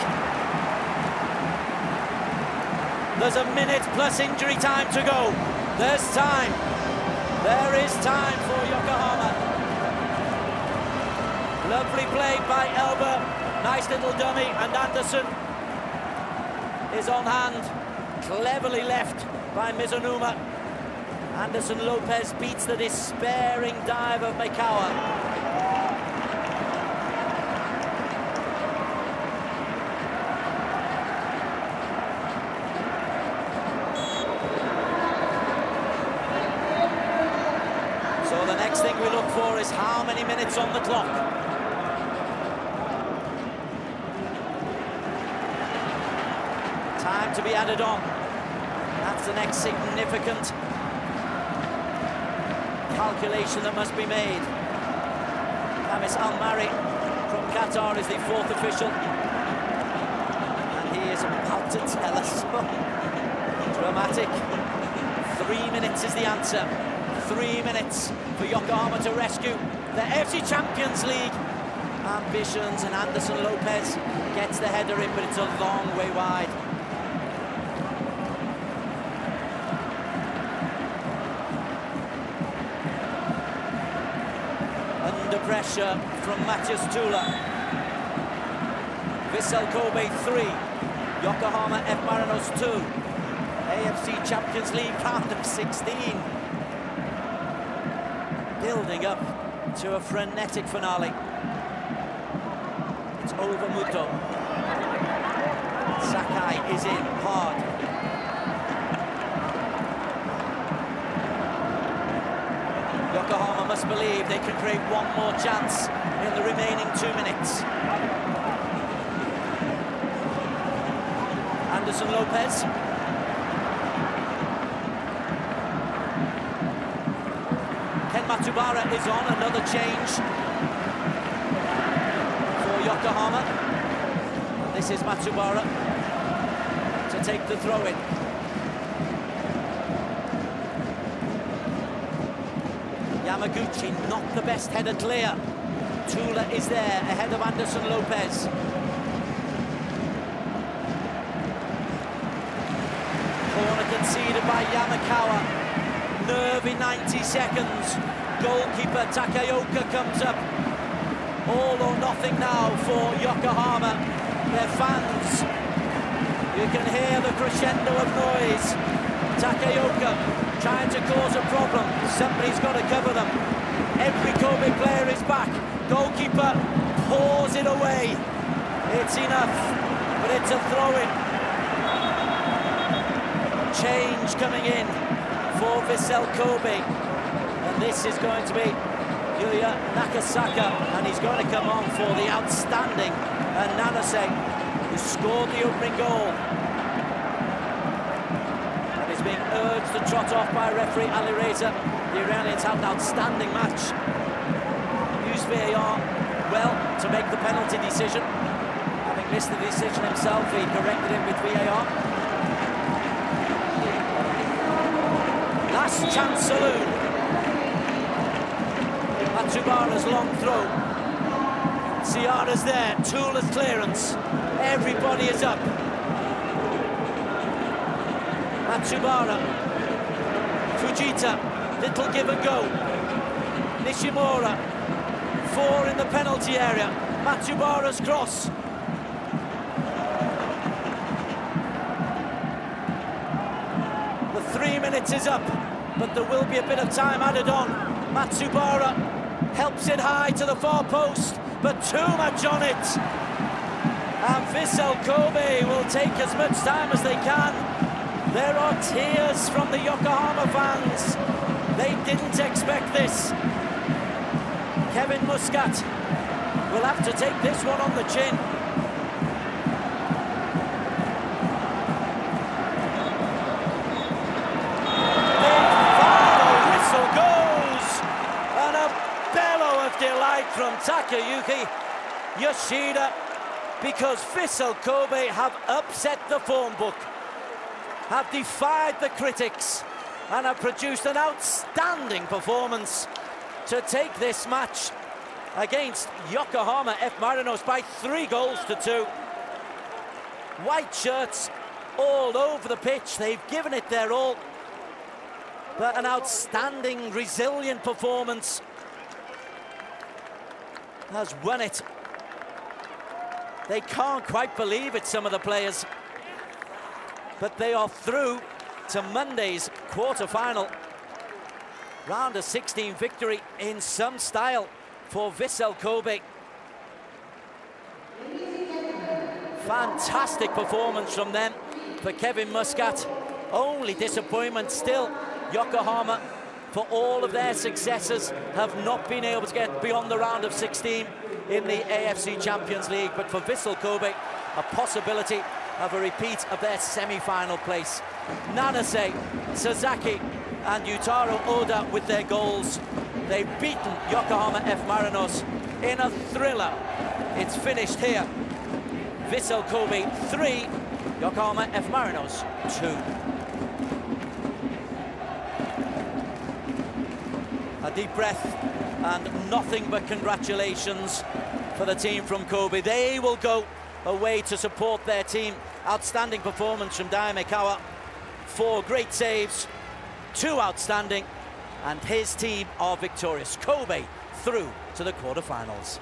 Speaker 1: There's a minute plus injury time to go. There's time. There is time for Yokohama. Lovely play by Elba. Nice little dummy, and Anderson is on hand. Cleverly left by Mizunuma. Anderson Lopez beats the despairing dive of Maekawa. So the next thing we look for is how many minutes on the clock. Time to be added on. That's the next significant calculation that must be made. Kamis Al-Mari from Qatar is the fourth official, and he is about to tell us. Dramatic. 3 minutes is the answer. 3 minutes for Yokohama to rescue the AFC Champions League ambitions, and Anderson Lopez gets the header in, but it's a long way wide. Under pressure from Matthias Tula. VISSEL Kobe 3, Yokohama F MARINOS 2. AFC Champions League round of 16. Building up to a frenetic finale. It's over Muto. Sakai is in hard. Yokohama must believe they can create one more chance in the remaining 2 minutes. Anderson Lopez. Ken Matsubara is on, another change for Yokohama. And this is Matsubara to take the throw-in. Yamaguchi, not the best header clear. Tula is there ahead of Anderson Lopez. Corner conceded by Yamakawa. Nervy 90 seconds. Goalkeeper Takaoka comes up. All or nothing now for Yokohama. Their fans, you can hear the crescendo of noise. Takaoka trying to cause a problem. Somebody's got to cover them. Every Kobe player is back. Goalkeeper pours it away. It's enough, but it's a throw-in. Change coming in for VISSEL Kobe. And this is going to be Yuya Nakasaka, and he's going to come on for the outstanding Nanase, who scored the opening goal. Being urged to trot off by referee Ali Reza. The Iranians had an outstanding match. Used VAR well to make the penalty decision. Having missed the decision himself, he corrected it with VAR. Last chance saloon. Matsubara's long throw. Ciara's there. Tula's clearance. Everybody is up. Matsubara, Fujita, little give and go. Nishimura, 4 in the penalty area. Matsubara's cross. The 3 minutes is up, but there will be a bit of time added on. Matsubara helps it high to the far post, but too much on it. And VISSEL Kobe will take as much time as they can. There are tears from the Yokohama fans. They didn't expect this. Kevin Muscat will have to take this one on the chin. The final whistle goes, and a bellow of delight from Takayuki Yoshida, because VISSEL Kobe have upset the form book, have defied the critics, and have produced an outstanding performance. to take this match against Yokohama F Marinos by 3-2. White shirts all over the pitch. They've given it their all. But an outstanding, resilient performance has won it. They can't quite believe it, some of the players. But they are through to Monday's quarter-final. Round of 16 victory in some style for VISSEL Kobe. Fantastic performance from them for Kevin Muscat. Only disappointment still, Yokohama, for all of their successes, have not been able to get beyond the round of 16 in the AFC Champions League. But for VISSEL Kobe, a possibility of a repeat of their semi-final place. Nanase, Sasaki and Yutaro Oda with their goals. They've beaten Yokohama F Marinos in a thriller. It's finished here. VISSEL Kobe 3, Yokohama F Marinos 2. A deep breath and nothing but congratulations for the team from Kobe. They will go away to support their team. Outstanding performance from Daimekawa. 4 great saves, 2 outstanding, and his team are victorious. Kobe through to the quarterfinals.